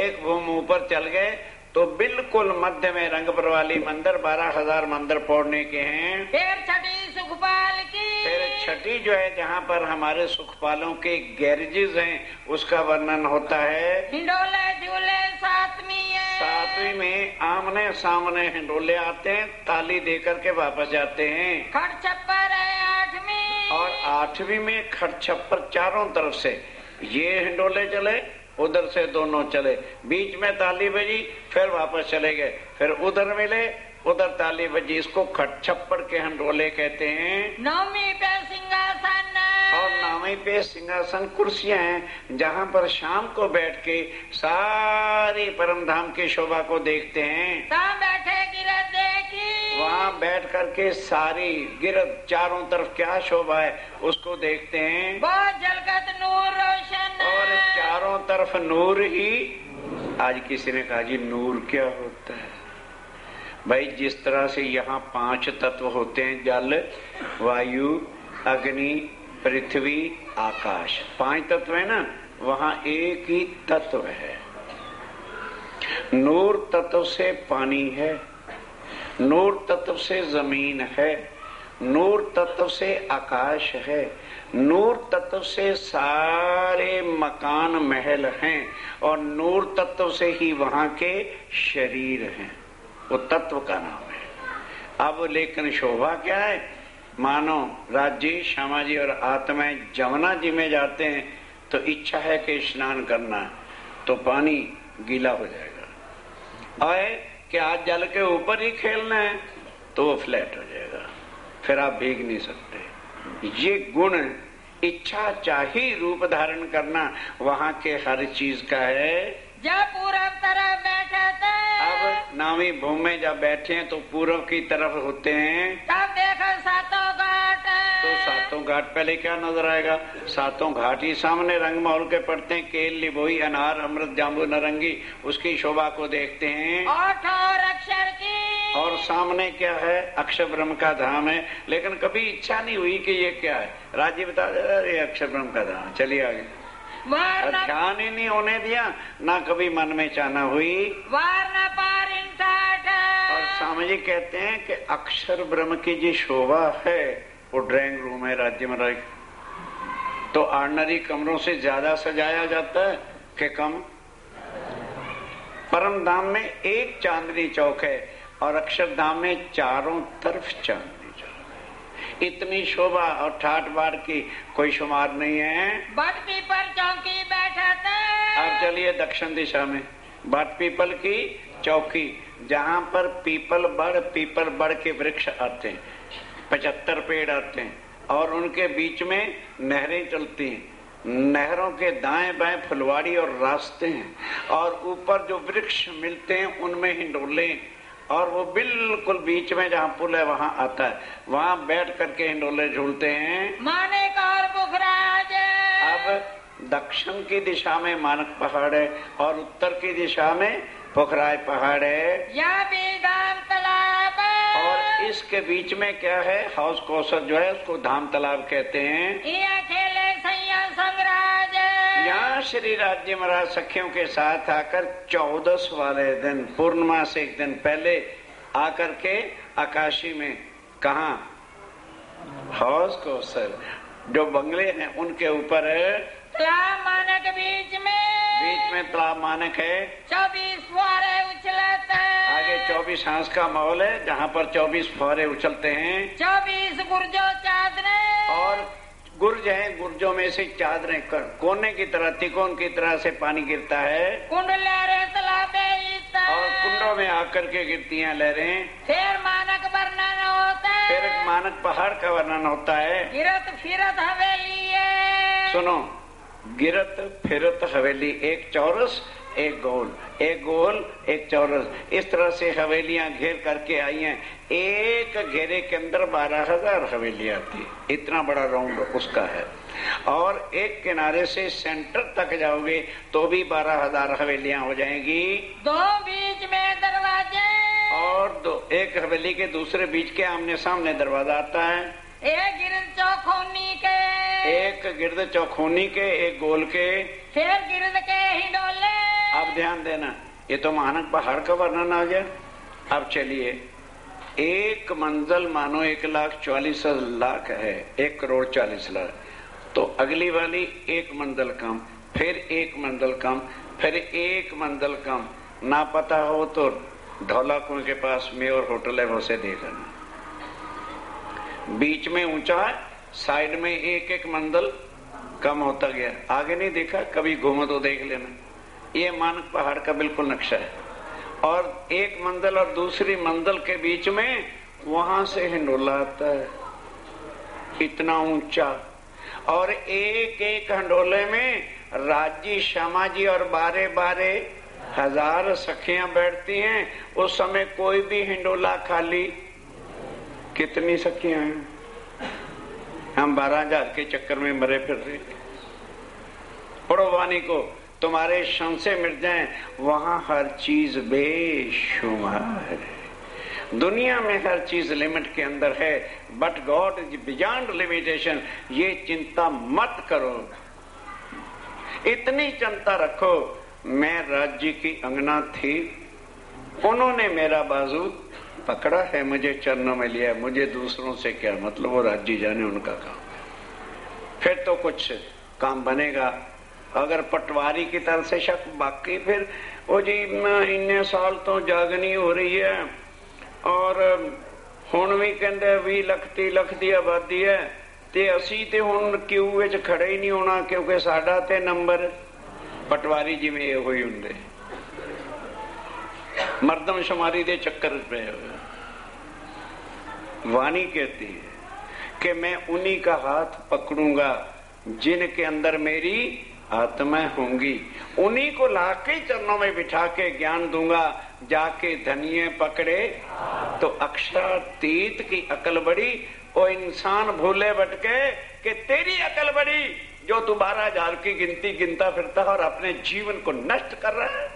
एक भूम ऊपर चल गए तो बिल्कुल मध्य में रंगपुर वाली मंदिर 12,000 मंदिर पौड़ने के हैं। फिर छठी सुखपाल की, फिर छठी जो है जहाँ पर हमारे सुखपालों के गैरेजेस हैं उसका वर्णन होता है। हिंडोले झूले 7वीं है, 7वीं में आमने सामने हिंडोले आते हैं, ताली देकर के वापस जाते हैं। खड़ छप्पर है 8वीं, और 8वीं में खड़ छप्पर चारों तरफ से ये हिंडोले चले, उधर से दोनों चले, बीच में ताली बजी, फिर वापस चले गए, फिर उधर मिले, उधर ताली बजी, इसको खटछप्पड़ के हिंडोले कहते हैं। 9वीं पे सिंहासन, और 9वीं पे सिंहासन कुर्सियां हैं जहाँ पर शाम को बैठ के सारी परम धाम की शोभा को देखते हैं। बैठे गिरद देखी, वहाँ बैठ करके सारी गिरद चारों तरफ क्या शोभा है उसको देखते हैं। बहुत जलगत नूर रोशन, और चारों तरफ नूर ही। आज किसी ने कहा जी नूर क्या होता है? भाई जिस तरह से यहाँ 5 तत्व होते हैं, जल वायु अग्नि पृथ्वी आकाश, 5 तत्व है ना, वहाँ एक ही तत्व है। नूर तत्व से पानी है, नूर तत्व से जमीन है, नूर तत्व से आकाश है, नूर तत्व से सारे मकान महल हैं, और नूर तत्व से ही वहाँ के शरीर हैं। वो तत्व का नाम है। अब लेकिन शोभा क्या है? मानो राज्य श्यामा जी और आत्माएं जमुना जी में जाते हैं तो इच्छा है कि स्नान करना है तो पानी गीला हो जाएगा, और कि आज जल के ऊपर ही खेलना है तो वो फ्लैट हो जाएगा, फिर आप भीग नहीं सकते। ये गुण इच्छा चाहिए रूप धारण करना वहाँ के हर चीज का है। जब पूरब तरफ बैठे थे, अब नामी भूमि में जब बैठे हैं तो पूर्व की तरफ होते हैं, तब देखो सातों घाट। तो सातों घाट पहले क्या नजर आएगा? सातों घाट ही सामने रंगमहल के पड़ते हैं, केल लिबोई अनार अमृत जाम्बू नारंगी, उसकी शोभा को देखते हैं। और अक्षर की, और सामने क्या है? अक्षर ब्रह्म का धाम है। लेकिन कभी इच्छा नहीं हुई कि ये क्या है। राज्य बता दे ये अक्षर ब्रह्म का धाम, चलिए आगे। ध्यान ही नहीं होने दिया, ना कभी मन में चाहना हुई। वारना पार और स्वामी जी कहते हैं कि अक्षर ब्रह्म की जो शोभा है वो ड्राइंग रूम है राज्य महाराज। तो ऑर्डिनरी कमरों से ज्यादा सजाया जाता है कि कम? परम धाम में एक चांदनी चौक है और अक्षरधाम में चारों तरफ चांदनी चौक है। इतनी शोभा और ठाट बाट की कोई शुमार नहीं है। बट पीपल चौकी बैठा था। अब चलिए दक्षिण दिशा में बट पीपल की चौकी, जहाँ पर पीपल बड़ के वृक्ष आते हैं, 75 पेड़ आते हैं और उनके बीच में नहरें चलती हैं। नहरों के दाएं बाएं फुलवाड़ी और रास्ते हैं और ऊपर जो वृक्ष मिलते हैं उनमें हिंडोले, और वो बिल्कुल बीच में जहाँ पुल है वहाँ आता है। वहाँ बैठ करके हिंडोले झूलते हैं। मानिक और पुखराज। अब दक्षिण की दिशा में मानक पहाड़ है और उत्तर की दिशा में पुखराज पहाड़ है। या भी धाम तालाब। और इसके बीच में क्या है? हाउस कौसर जो है उसको धाम तालाब कहते हैं। ये खेले सैया संगराज। यहाँ श्री राज्य महाराज सखियों के साथ आकर 14 वाले दिन पूर्णिमा से एक दिन पहले आकर के आकाशी में, कहा हाउस कौसर जो बंगले हैं उनके ऊपर है तालाब मानक बीच में तालाब मानक है। 24 फुहारे उछलते हैं। आगे 24 हंस का माहौल है जहाँ पर 24 फुहारे उछलते हैं। 24 गुर्जो चादरें और गुर्ज है, गुर्जों में से चादरें कोने की तरह तिकोन की तरह से पानी गिरता है। कुंड लहरें तालाबे और कुंडों में आकर के गिरती हैं लहरें। फिर मानक वर्णन होता है। फिर एक मानक पहाड़ का वर्णन होता है। गिरत फिरत हवेली है। सुनो, गिरत फिरत हवेली, एक चौरस एक गोल, एक गोल एक चौरस, इस तरह से हवेलियां घेर करके आई हैं। एक घेरे के अंदर 12,000 हवेलियां थी, इतना बड़ा राउंड उसका है। और एक किनारे से सेंटर तक जाओगे तो भी 12,000 हवेलियां हो जाएंगी। 2 बीच में दरवाजे और एक हवेली के दूसरे बीच के आमने सामने दरवाजा आता है। एक गिरद चौखोनी के, एक गिरद चौखोनी के, एक गोल के, फिर गिरद के हिंडोले। अब ध्यान देना, ये तो मानक पहाड़ का वर्णन आ गया। अब चलिए, एक मंजिल मानो 1,40,00,000 है, 1,40,00,000। तो अगली वाली एक मंजिल कम, फिर एक मंजिल कम, फिर एक मंजिल कम। ना पता हो तो ढोला कुएं के पास मेयर होटल है, वैसे देख लेना। बीच में ऊंचा है, साइड में एक एक मंजिल कम होता गया। आगे नहीं देखा कभी, घूमो तो देख लेना। ये मानक पहाड़ का बिल्कुल नक्शा है। और एक मंजिल और दूसरी मंजिल के बीच में वहां से हिंडोला आता है, इतना ऊंचा। और एक एक हिंडोले में राज्य श्यामा जी और 12,000 सखियां बैठती हैं। उस समय कोई भी हिंडोला खाली, कितनी सखियां हैं? हम 12,000 के चक्कर में मरे फिर रहे। पढ़ो वाणी को, तुम्हारे संशय मिट जाएं, वहां हर चीज बेशुमार है। दुनिया में हर चीज लिमिट के अंदर है, but God is beyond limitation. ये चिंता मत करो, इतनी चिंता रखो। मैं राज्य की अंगना थी, उन्होंने मेरा बाजू पकड़ा है, मुझे चरणों में लिया, मुझे दूसरों से क्या मतलब, वो राज्य जाने उनका काम। फिर तो कुछ काम बनेगा। अगर पटवारी की तरफ से शक, बाकी फिर वो जी इन्ने साल तो जागनी हो रही है और हुण भी कहते 20 ਲੱਖ ਦੀ आबादी है, ते असी ते हुण क्यू विच खड़े ही नहीं होना, क्योंकि साडा ते नंबर। पटवारी जिवें इहो ही हुंदे, मर्दमशुमारी दे चक्कर पे। वाणी कहती है कि मैं उन्हीं का हाथ पकड़ूंगा जिनके अंदर मेरी आत्मा होंगी, उन्हीं को लाके चरणों में बिठा के ज्ञान दूंगा। जाके धनिये पकड़े तो अक्षरातीत की अकल बड़ी। वो इंसान भूले भटके कि तेरी अकल बड़ी, जो तू 12,000 की गिनती गिनता फिरता और अपने जीवन को नष्ट कर रहा है।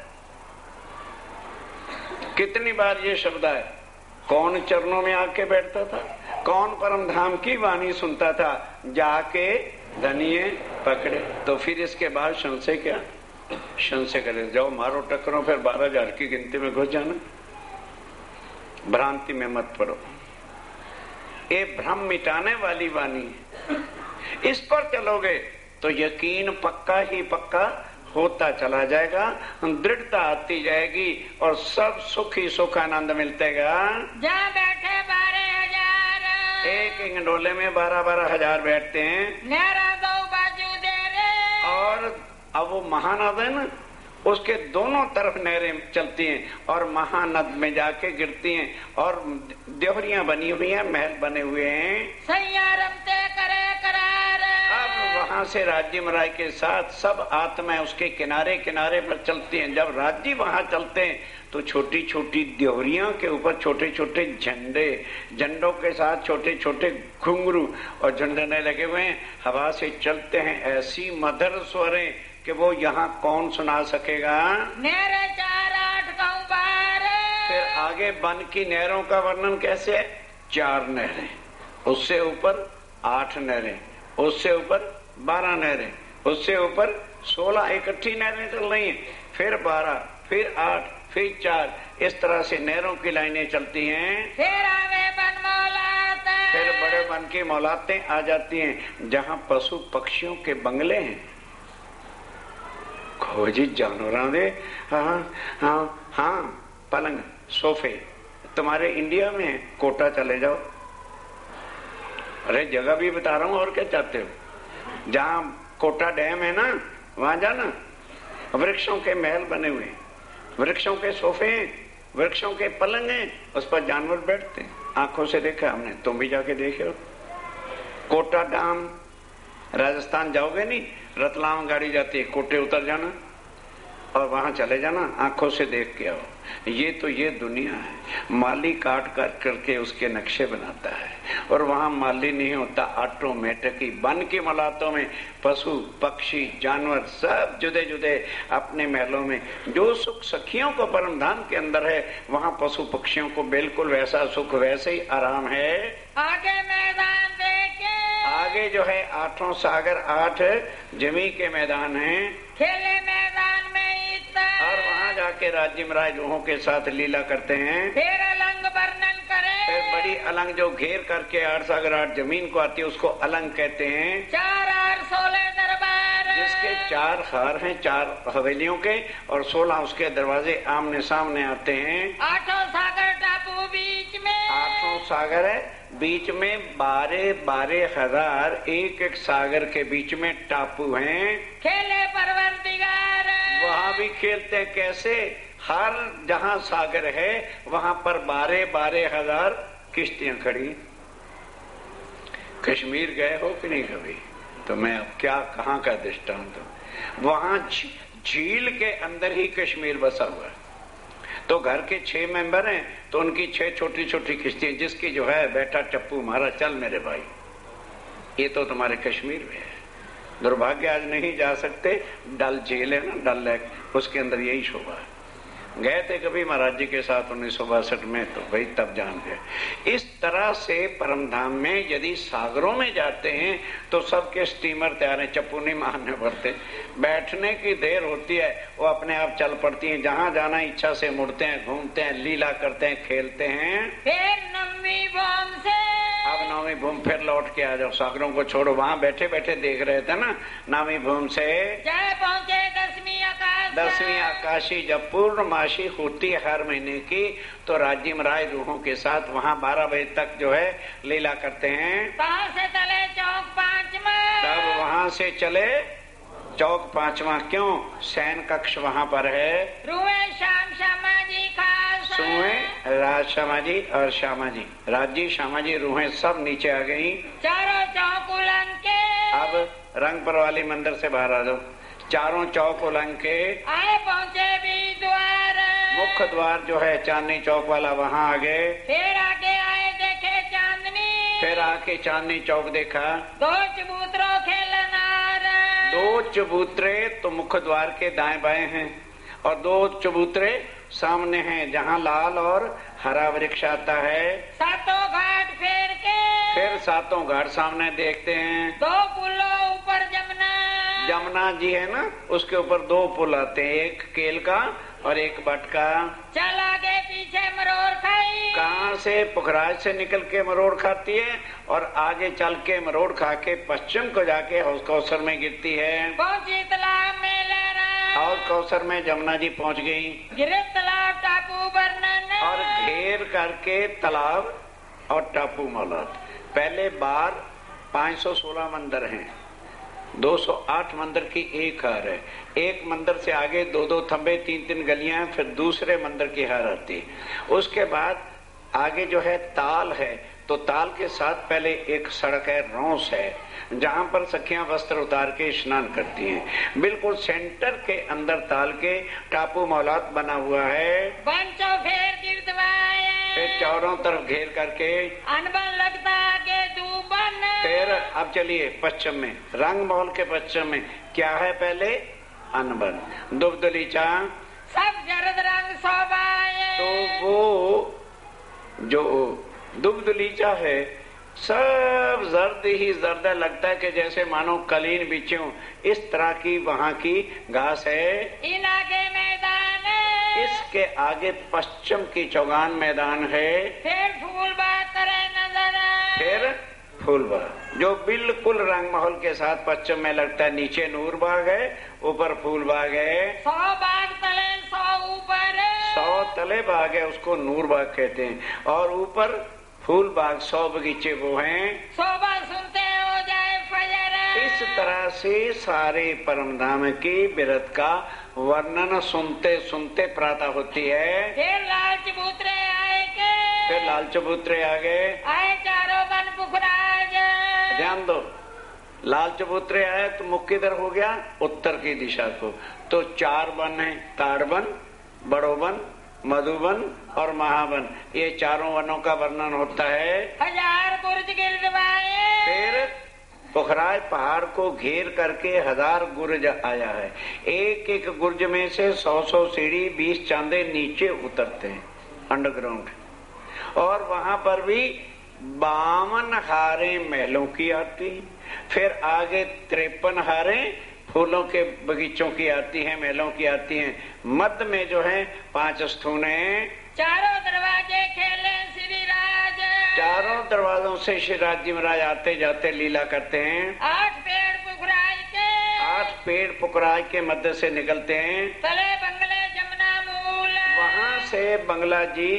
कितनी बार ये शब्द है, कौन चरणों में आके बैठता था, कौन परम धाम की वाणी सुनता था, जाके धनिये पकड़े। तो फिर इसके बाद संशय क्या, संशय करे जाओ मारो टकरो, फिर 12,000 की गिनती में घुस जाना। भ्रांति में मत पड़ो, ये भ्रम मिटाने वाली वाणी है। इस पर चलोगे तो यकीन पक्का ही पक्का होता चला जाएगा, दृढ़ता आती जाएगी और सब सुख ही सुख आनंद मिलतेगा। जहाँ बैठे 12,000, एक इंगडोले में 12-12 हजार बैठते हैं। नेरा दो बाजू दे रे, और अब वो महानद है ना, उसके दोनों तरफ नहरें चलती हैं और महानद में जाके गिरती हैं और देवरियां बनी हुई हैं, महल बने हुए हैं। संयारम ते करे करार। अब वहां से राज्य महाराज के साथ सब आत्माएं उसके किनारे किनारे पर चलती हैं। जब राज्य वहां चलते हैं तो छोटी छोटी देवरियां के ऊपर छोटे छोटे झंडे, झंडों के साथ छोटे छोटे घुंघरू और झंडे लगे हुए हैं, हवा से चलते हैं। ऐसी मधुर स्वरें कि वो यहाँ कौन सुना सकेगा। नेरे 4-8 कहूँ 12। फिर आगे वन की नहरों का वर्णन कैसे है, 4 नहरें, उससे ऊपर 8 नहरें, उससे ऊपर 12 नहरें, उससे ऊपर 16 इकट्ठी नहरें चल रही हैं, फिर 12, फिर 8, फिर 4, इस तरह से नहरों की लाइनें चलती हैं। फिर आवे बन मौलाते, फिर बड़े वन की मौलातें आ जाती हैं, जहाँ पशु पक्षियों के बंगले हैं। खोजी जानवरों दे, हाँ हाँ हाँ, पलंग सोफे तुम्हारे इंडिया में है, कोटा चले जाओ। अरे जगह भी बता रहा हूँ, और क्या चाहते हो। जहाँ कोटा डैम है ना, वहां जाना, वृक्षों के महल बने हुए, वृक्षों के सोफे हैं, वृक्षों के पलंग हैं, उस पर जानवर बैठते हैं। आंखों से देखा हमने, तुम भी जाके देखे हो। कोटा डैम, राजस्थान जाओगे नहीं, रतलाम गाड़ी जाती है, कोटे उतर जाना और वहां चले जाना, आंखों से देख के आओ। ये दुनिया है। माली काट काट करके उसके नक्शे बनाता है और वहां माली नहीं होता, ऑटोमेटिक ही। वन की मलातों में पशु पक्षी जानवर सब जुदे जुदे अपने महलों में। जो सुख सखियों को परम धाम के अंदर है, वहां पशु पक्षियों को बिल्कुल वैसा सुख, वैसे ही आराम है। आगे मैदान देखे, आगे जो है 8 सागर, 8 जमी के मैदान हैं, खेले मैदान में और वहाँ जाके राज्य महाराज रूहों के साथ लीला करते हैं। फिर अलंग वर्णन करे, फिर बड़ी अलंग जो घेर करके 8 सागर 8 जमीन को आती है, उसको अलंग कहते हैं। 4 और 16 दरबार, जिसके 4 हार हैं, 4 हवेलियों के, और 16 उसके दरवाजे आमने सामने आते हैं। 8 सागर टापू बीच में, 8 सागर है, बीच में 12 हजार, एक सागर के बीच में टापू हैं। खेले परवरदिगार, वहाँ भी खेलते हैं। कैसे, हर जहाँ सागर है वहाँ पर 12 हजार किश्तियां खड़ी। कश्मीर गए हो कि नहीं कभी, तो मैं अब क्या कहाँ का दृष्टांत हूँ। वहाँ झील के अंदर ही कश्मीर बसा हुआ है। तो घर के 6 मेंबर हैं, तो उनकी 6 छोटी छोटी किश्तियां, जिसकी जो है बैठा टप्पू मारा, चल मेरे भाई, ये तो तुम्हारे कश्मीर में है। दुर्भाग्य आज नहीं जा सकते। डल झील है ना, डल लेक, उसके अंदर यही शोभा है। गए थे कभी महाराज जी के साथ 1962 में, तो भाई तब जान गए। इस तरह से परम धाम में यदि सागरों में जाते हैं तो सबके स्टीमर तैयार है, चप्पू नहीं मारने पड़ते। बैठने की देर होती है, वो अपने आप चल पड़ती हैं, जहाँ जाना इच्छा से मुड़ते हैं, घूमते हैं, लीला करते हैं, खेलते हैं। फिर नवमी भूम से, अब नवमी भूम फिर लौट के आ जाओ, सागरों को छोड़ो। वहाँ बैठे बैठे देख रहे थे ना, नवमी भूम से जय पहुँचे 10वीं आकाश, 10वीं आकाशी जब पूर्णमासी होती है हर महीने की, तो राज्य महाराज रूहों के साथ वहाँ 12 बजे तक जो है लीला करते हैं। वहाँ से चले चौक 5वां, तब वहाँ से चले चौक 5वां। क्यों, सैन कक्ष वहाँ पर है। रुए श्याम श्यामा जी खास, सुए राज श्यामा जी और श्यामा जी, राजी श्यामा जी रूहें सब नीचे आ गई। चारों चौक उलंग के, अब रंगपुर वाली मंदिर से बाहर आ जाओ। चारों चौक उलंग के आए पहुँचे भी द्वार, मुख्य द्वार जो है चांदनी चौक वाला, वहाँ आ गए। फिर आगे आए देखे चांदनी, फिर आके चांदनी चौक देखा, दो चबूतरों खेलनार, दो चबूतरे तो मुख्य द्वार के दाएं बाएं हैं और दो चबूतरे सामने हैं जहाँ लाल और हरा वृक्ष आता है। सातों घाट फेर के, फिर सातों घाट सामने देखते हैं। दो पुलों ऊपर जमुना, जमुना जी है ना, उसके ऊपर दो पुल आते हैं, एक केल का और एक बट का। चल आगे पीछे मरोड़ खाई, कहाँ से? पुखराज से निकल के मरोड़ खाती है और आगे चल के मरोड़ खा के पश्चिम को जाके हौज कौसर में गिरती है। पहुंची तालाब में लहरा, हौज कौसर में जमुना जी पहुँच गई। गिरे तालाब टापू वर्णन, और घेर करके तालाब और टापू मौलाद। पहले बार 516 मंदिर हैं, 208 मंदिर की एक हार है। एक मंदिर से आगे दो दो थंबे, तीन तीन गलियां हैं, फिर दूसरे मंदिर की हार आती है। उसके बाद आगे जो है ताल है, तो ताल के साथ पहले एक सड़क है, रौस है, जहां पर सखियां वस्त्र उतार के स्नान करती हैं। बिल्कुल सेंटर के अंदर ताल के टापू मौलाद बना हुआ है। पंचों फेर गिरदवाए, फिर चारों तरफ घेर करके अनबन लगता आगे दूबन, फिर अब चलिए पश्चिम में, रंग महल के पश्चिम में क्या है? पहले अनबन, दुबदलीचा, सब जरद रंग शोभाए, तो वो जो दुबदलीचा है सब जर्द ही जर्द लगता है कि जैसे मानो कलीन बिछे हों, इस तरह की वहाँ की घास है। इन आगे मैदान है, इसके आगे पश्चिम की चौगान मैदान है। फिर फूल बाग करे नजर, फिर फूलबाग जो बिल्कुल रंग महल के साथ पश्चिम में लगता है। नीचे नूर बाग है, ऊपर फूल बाग है। 100 बाग तले 100 ऊपर, 100 तले बाग है, उसको नूर बाग कहते हैं। और ऊपर फूल बाग, 100 बगीचे वो हैं। शोभा सुनते हो जाए फजर, इस तरह से सारे परमधाम की बिरत का वर्णन सुनते सुनते प्रातः होती है। फिर लाल चबूतरे आए के, फिर लाल चबूतरे आ गए, आए चारों बन पुखराज, ध्यान दो, लाल चबूतरे आए तो मुख किधर हो गया? उत्तर की दिशा को। तो 4 वन है, ताड़वन, बड़ोवन, मधुवन और महावन, ये चारों वनों का वर्णन होता है। 1000 बुर्ज गिरदवाए, फिर पुखराज पहाड़ को घेर करके 1000 गुर्ज आया है। एक एक गुर्ज में से 100 सीढ़ी 20 चांदे नीचे उतरते हैं अंडरग्राउंड। और वहां पर भी 52 हारें महलों की आती, फिर आगे 53 हारें फूलों के बगीचों की आती हैं, महलों की आती हैं। मध्य में जो है 5 स्थूने, चारों दरवाजे खेले श्री राज, चारों दरवाजों से श्री राज जी महाराज आते जाते लीला करते हैं। 8 पेड़ पुखराज के, 8 पेड़ पुखराज के मध्य से निकलते हैं। तले बंगले जमुना मूल, वहां से बंगला जी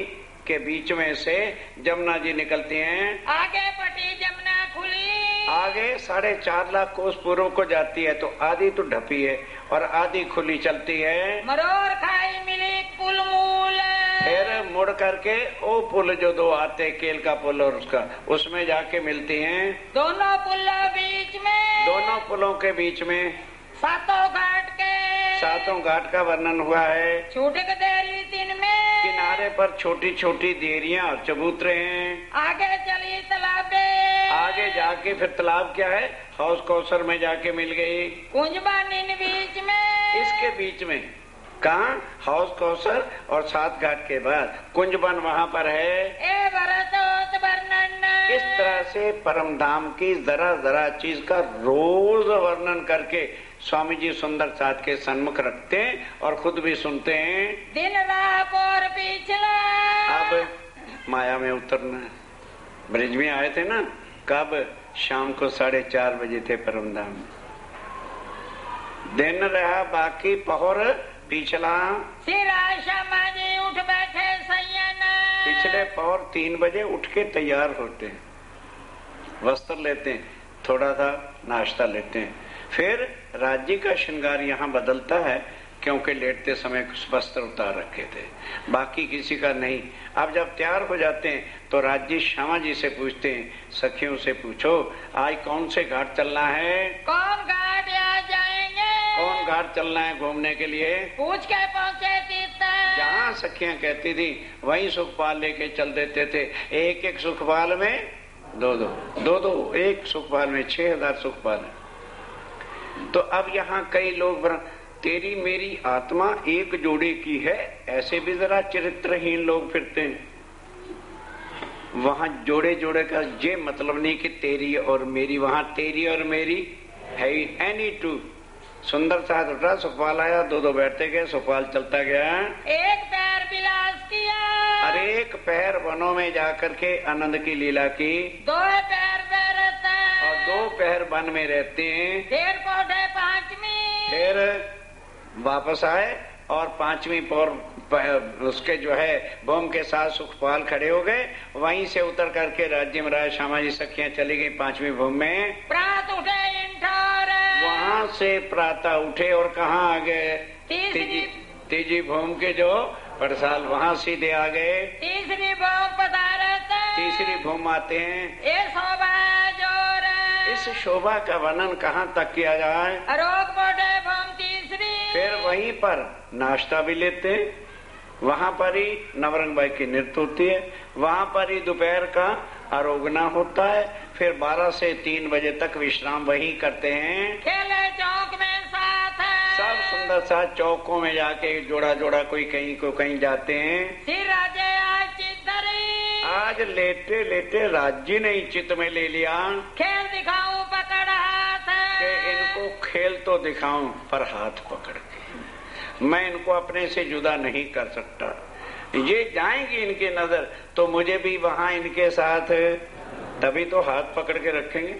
के बीच में से जमुना जी निकलती हैं। आगे पटी जमुना खुली, आगे 4.5 लाख कोस पूर्व को जाती है, तो आधी तो ढपी है और आधी खुली चलती है। मरोड़ खाई मिली पुल मूल, फिर मुड़ करके वो पुल जो 2 आते, केल का पुल और उसका, उसमें जाके मिलती हैं। दोनों पुलों बीच में, दोनों पुलों के बीच में सातों घाट के, 7 घाट का वर्णन हुआ है। छूटक देरी दिन में, किनारे पर छोटी छोटी देरियां और चबूतरे हैं। आगे चली तालाबे, आगे जाके फिर तालाब क्या है? हौज कौसर में जाके मिल गई। कुंजबन इन बीच में, इसके बीच में कहाँ? हौज कौसर और 7 घाट के बाद कुंजबन वहाँ पर है। ए भरतोत वर्णन, इस तरह से परम धाम की जरा जरा चीज का रोज वर्णन करके स्वामी जी सुंदर साथ के सन्मुख रखते हैं और खुद भी सुनते हैं। दिन रात और पिछला, अब माया में उतरना है। ब्रिज में आए थे ना, कब? शाम को 4:30 बजे थे परम धाम में। दिन रहा बाकी पहर पिछला, सिर आशा जी उठ बैठे सैयन, पिछले पहर 3 बजे उठ के तैयार होते हैं, वस्त्र लेते हैं, थोड़ा सा नाश्ता लेते हैं। फिर राज्य का श्रृंगार यहाँ बदलता है क्योंकि लेटते समय कुछ वस्त्र उतार रखे थे, बाकी किसी का नहीं। अब जब तैयार हो जाते हैं तो राज्य श्यामा जी से पूछते हैं, सखियों से पूछो आज कौन से घाट चलना है? कौन घाट आज जाएंगे? कौन घाट चलना है घूमने के लिए? पूछ के पहुँचे तीर्थ। जहाँ सखियां कहती थी वहीं सुखपाल लेके चल देते थे। एक एक सुखपाल में दो, एक सुखपाल में 6000 सुखपाल है। तो अब यहाँ कई लोग तेरी मेरी आत्मा एक जोड़े की है, ऐसे भी जरा चरित्रहीन लोग फिरते हैं। वहां जोड़े जोड़े का ये मतलब नहीं कि तेरी और मेरी, वहां तेरी और मेरी है एनी टू। सुंदर साथ उठा, सुखपाल आया, दो बैठते गए, सुखपाल चलता गया। एक पैर विलास किया, अरे एक पैर वनों में जाकर के आनंद की लीला की, 2 पैर पे रहता है और 2 पैर वन में रहते हैं। फिर कोठे 5वीं, फिर वापस आए और 5वीं पौर उसके जो है बम के साथ सुखपाल खड़े हो गए। वहीं से उतर करके राज्य में राज श्यामा जी सखियां चली गई 5वीं भूम में। प्रात उठे इंठौर, वहां से प्रातः उठे और कहाँ आ गए? तीजी भूम के जो पड़साल, वहाँ सीधे आ गए। तीसरी भूम पधारे, तीसरी भूम आते हैं। ये शोभा जोर, इस शोभा का वर्णन कहाँ तक किया जाए? अरोग मोटे भूम तीसरी। फिर वहीं पर नाश्ता भी लेते हैं, वहां पर ही नवरंग बाई की नृत्य होती है, वहां पर ही दोपहर का आरोगना होता है। फिर 12 से 3 बजे तक विश्राम वहीं करते हैं। खेले चौक में साथ है, सब सुंदर सा चौकों में जाके जोड़ा जोड़ा कोई कहीं को कहीं जाते हैं। सिर राजे आज चितरी, आज लेटे लेटे राज्य ने चित्त में ले लिया, खेल दिखाऊं पकड़ हाथ, कि इनको खेल तो दिखाऊं पर हाथ पकड़ के, मैं इनको अपने से जुदा नहीं कर सकता। ये जाएंगी इनकी नजर तो मुझे भी वहां इनके साथ, तभी तो हाथ पकड़ के रखेंगे,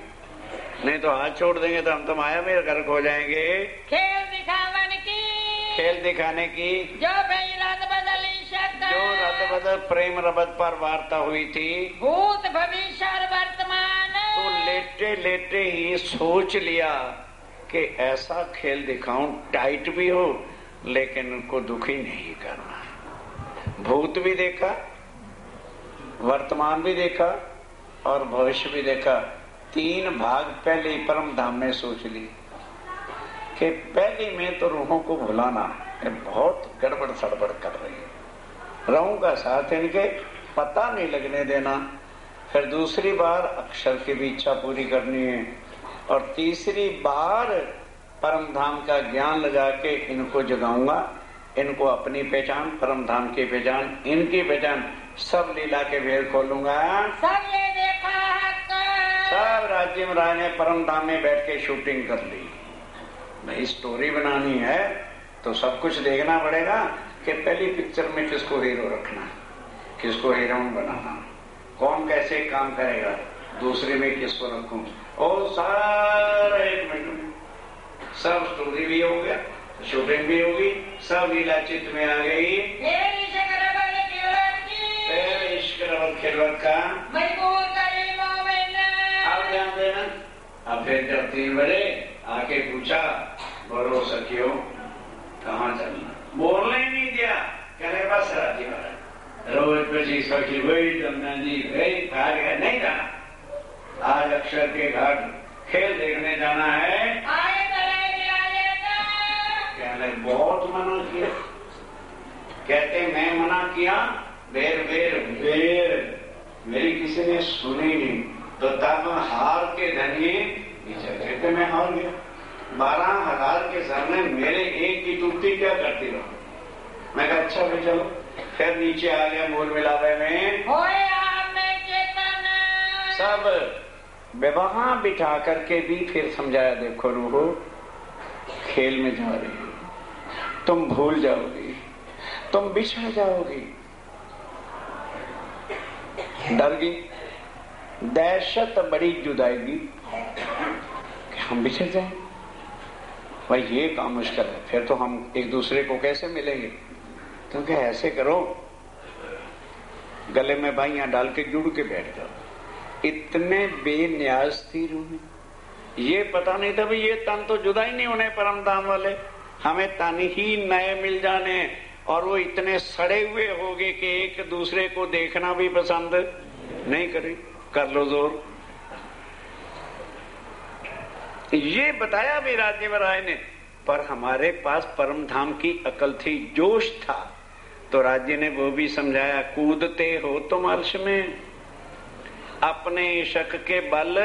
नहीं तो हाथ छोड़ देंगे तो हम तो माया में गर्क हो जाएंगे। खेल दिखावन की, खेल दिखाने की, जो भई रद बदली शब्द, जो रद बदल प्रेम रबद पर वार्ता हुई थी, भूत भविष्य और वर्तमान, तो लेटे लेटे ही सोच लिया कि ऐसा खेल दिखाऊं टाइट भी हो लेकिन उनको दुखी नहीं करना। भूत भी देखा, वर्तमान भी देखा और भविष्य भी देखा। 3 भाग पहले ही परम धाम में सोच ली कि पहले में तो रूहों को भुलाना है, बहुत गड़बड़ सड़बड़ कर रही है, रूहों का साथ इनके पता नहीं लगने देना। फिर दूसरी बार अक्षर की भी इच्छा पूरी करनी है और तीसरी बार परम धाम का ज्ञान लगा के इनको जगाऊंगा, इनको अपनी पहचान, परम धाम की पहचान, इनकी पहचान, सब लीला के भेद खोलूंगा। सब ये देखा हक, सब राज्य में राय ने परम धाम में बैठ के शूटिंग कर ली। भाई स्टोरी बनानी है तो सब कुछ देखना पड़ेगा कि पहली पिक्चर में किसको हीरो रखना, किसको हीरोइन बनाना, कौन कैसे काम करेगा, दूसरे में किसको रखूं, और सारा 1 मिनट में सब स्टोरी भी हो गया, शूटिंग भी होगी, सब लीला चित्त में आ गई। इश्क रबल खिलवत का मजबूर करी मोमिन। अब ध्यान देना। अब फिर जब 3 बजे आके पूछा, बोलो सखियो कहाँ चलना, बोलने ही नहीं दिया, कहने बस राजी महाराज रोज 25 सखी वही जमुना जी वही घाट गए, नहीं जाना, आज अक्षर के घाट खेल देखने जाना है। कहने बहुत मना किया, कहते मैं मना किया, बेर मेरी किसी ने सुनी नहीं, तो तब हार के धनिए कहते मैं हार गया, 12,000 के सामने मेरे एक की टूटी क्या करती रहो। मैं कहा अच्छा भाई चलो, फिर नीचे आ गया मोल मिलावे में, सब वहां बिठा करके भी फिर समझाया, देखो रूहो खेल में जा रही हो, तुम भूल जाओगी, तुम बिछड़ जाओगी। डर गई, दहशत बड़ी जुदाई कि हम बिछड़ जाएं, भाई ये काम मुश्किल है, फिर तो हम एक दूसरे को कैसे मिलेंगे। क्योंकि ऐसे करो, गले में भाइयां डाल के जुड़ के बैठ जाओ। इतने बेन्याज स्थिर हुए, ये पता नहीं था भाई ये तन तो जुदा ही नहीं होने परम धाम वाले, हमें तन ही नए मिल जाने और वो इतने सड़े हुए होंगे कि एक दूसरे को देखना भी पसंद नहीं करे। कर लो जोर। ये बताया भी राज्य राय ने, पर हमारे पास परम धाम की अकल थी, जोश था, तो राज्य ने वो भी समझाया, कूदते हो तुम अर्श में, अपने शक के बल,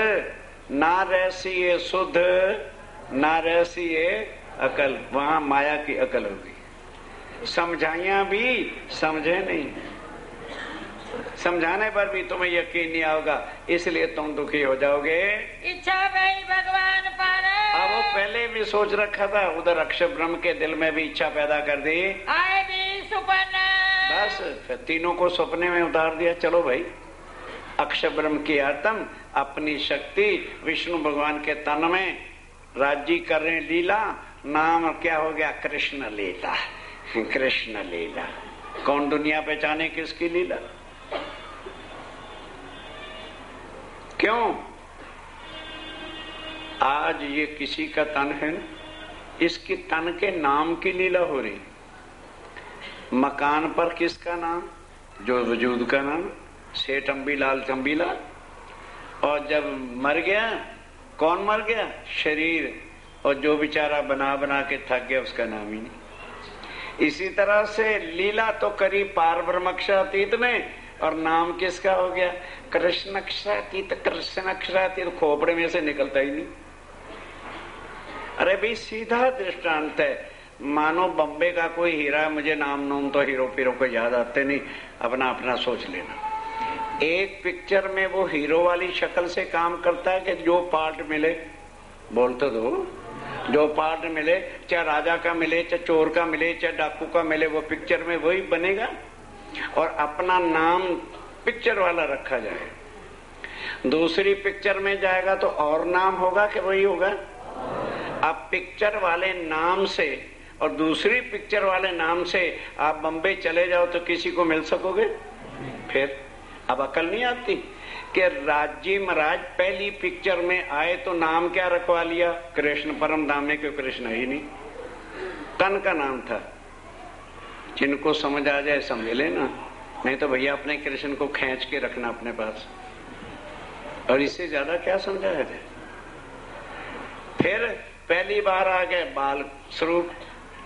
ना रहसी सुध, ना रहसी अकल। वहां माया की अकल होगी। समझाइया भी समझे नहीं, समझाने पर भी तुम्हें यकीन नहीं आओगा, इसलिए तुम दुखी हो जाओगे। इच्छा भाई भगवान पर। अब वो पहले भी सोच रखा था, उधर अक्षर ब्रह्म के दिल में भी इच्छा पैदा कर दी। आए भी सुपन। बस फिर तीनों को सपने में उतार दिया। चलो भाई, अक्षर ब्रह्म की आत्म अपनी शक्ति विष्णु भगवान के तन में राज्य कर रहे लीला। नाम क्या हो गया? कृष्ण लीला। कृष्ण लीला। कौन दुनिया पहचाने किसकी लीला? क्यों? आज ये किसी का तन है, इसकी तन के नाम की लीला हो रही। मकान पर किसका नाम? जो वजूद का नाम, सेठ अम्बीलाल चंबीलाल। और जब मर गया, कौन मर गया? शरीर। और जो बेचारा बना बना के थक गया, उसका नाम ही नहीं। इसी तरह से लीला तो करी पार ब्रह्मक्षरातीत ने, और नाम किसका हो गया? कृष्ण अक्षरातीत। कृष्ण अक्षरातीत खोपड़े में से निकलता ही नहीं। अरे भाई, सीधा दृष्टांत है। मानो बम्बे का कोई हीरा, मुझे नाम तो हीरो पीरो को याद आते नहीं, अपना अपना सोच लेना। एक पिक्चर में वो हीरो वाली शक्ल से काम करता है कि जो पार्ट मिले, बोल तो दो, जो पार्ट मिले, चाहे राजा का मिले, चाहे चोर का मिले, चाहे डाकू का मिले, वो पिक्चर में वही बनेगा। और अपना नाम पिक्चर वाला रखा जाए। दूसरी पिक्चर में जाएगा तो और नाम होगा कि वही होगा? अब पिक्चर वाले नाम से और दूसरी पिक्चर वाले नाम से आप बम्बे चले जाओ तो किसी को मिल सकोगे? फिर अब अकल नहीं आती कि राज्य महाराज पहली पिक्चर में आए तो नाम क्या रखवा लिया? कृष्ण। परम धाम में क्यों? कृष्ण ही नहीं, तन का नाम था। जिनको समझ आ जाए समझ लेना, नहीं तो भैया अपने कृष्ण को खींच के रखना अपने पास। और इससे ज्यादा क्या समझाया जाए? फिर पहली बार आ गए बाल स्वरूप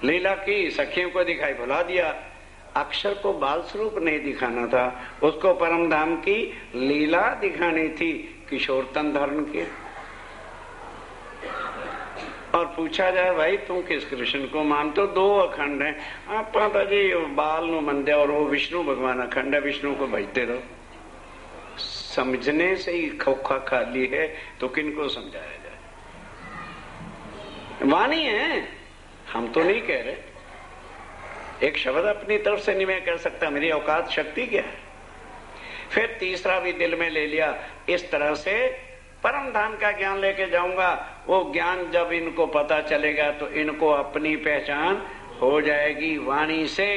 लीला की, सखियों को दिखाई, भुला दिया। अक्षर को बाल स्वरूप नहीं दिखाना था, उसको परम धाम की लीला दिखानी थी, किशोर तन धारण किया। और पूछा जाए भाई तुम किस कृष्ण को मानते हो? दो अखंड है। आप पता जी बाल नु मंदे और वो विष्णु भगवान अखंड है, विष्णु को भजते रहो। समझने से ही खोखा खाली है, तो किनको समझाया जाए? वाणी है, हम तो नहीं कह रहे। एक शब्द अपनी तरफ से नहीं मैं कह सकता, मेरी औकात शक्ति क्या है? फिर तीसरा भी दिल में ले लिया, इस तरह से परम धाम का ज्ञान लेके जाऊंगा। वो ज्ञान जब इनको पता चलेगा तो इनको अपनी पहचान हो जाएगी वाणी से।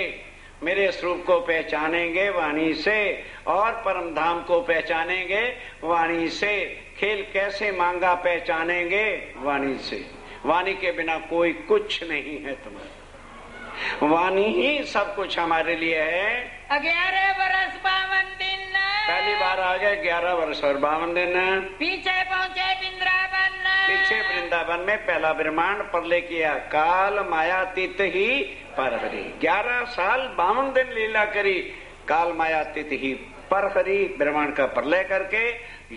मेरे स्वरूप को पहचानेंगे वाणी से, और परम धाम को पहचानेंगे वाणी से। खेल कैसे मांगा पहचानेंगे वाणी से। वाणी के बिना कोई कुछ नहीं है तुम्हारा, वाणी ही सब कुछ हमारे लिए है। 11 वर्ष 52 दिन पहली बार आ गए, 11 वर्ष और 52 दिन पीछे पहुंचे वृंदावन। पीछे वृंदावन में पहला ब्रह्मांड प्रलय किया, काल मायातीत ही परहरी। 11 साल 52 दिन लीला करी, काल मायातीत ही परहरी, ब्रह्मांड का प्रलय करके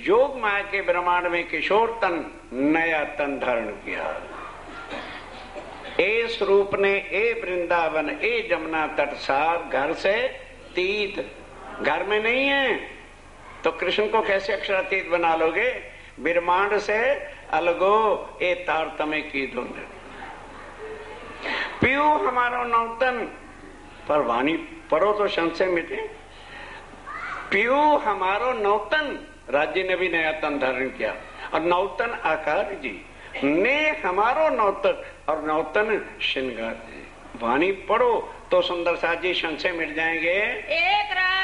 योग माया के ब्रह्मांड में किशोर तन, नया तन धारण किया। ए स्वरूप ने, ए वृंदावन, ए जमुना तट सार, घर से तीत, घर में नहीं है तो कृष्ण को कैसे अक्षरातीत बना लोगे? ब्रह्मांड से अलगो ए तारतम्य की धुंध। पियो हमारो नौतन, पर वाणी पढ़ो तो संशय मिटे। पियो हमारो नौतन, राज्य ने भी नया तन धारण किया। और नौतन आकार जी ने हमारो नौतन, और नौतन श्रृंगार। वाणी पढ़ो तो सुंदर साजी संशय मिट जाएंगे। एक रात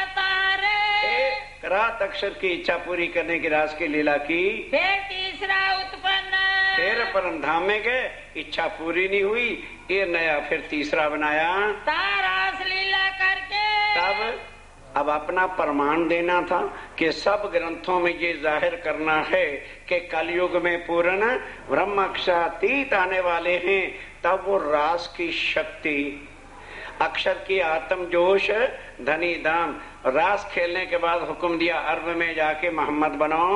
रात अक्षर की इच्छा पूरी करने की रास की लीला की। फिर तीसरा उत्पन्न, फिर परम धाम में गए, इच्छा पूरी नहीं हुई, ये नया फिर तीसरा बनाया, रास लीला करके तब अब अपना प्रमाण देना था कि सब ग्रंथों में ये जाहिर करना है कि कलयुग में पूर्ण ब्रह्म अक्षरातीत आने वाले हैं। तब वो रास की शक्ति, अक्षर की आत्म जोश, धनी दाम, रास खेलने के बाद हुक्म दिया अरब में जाके मोहम्मद बनो।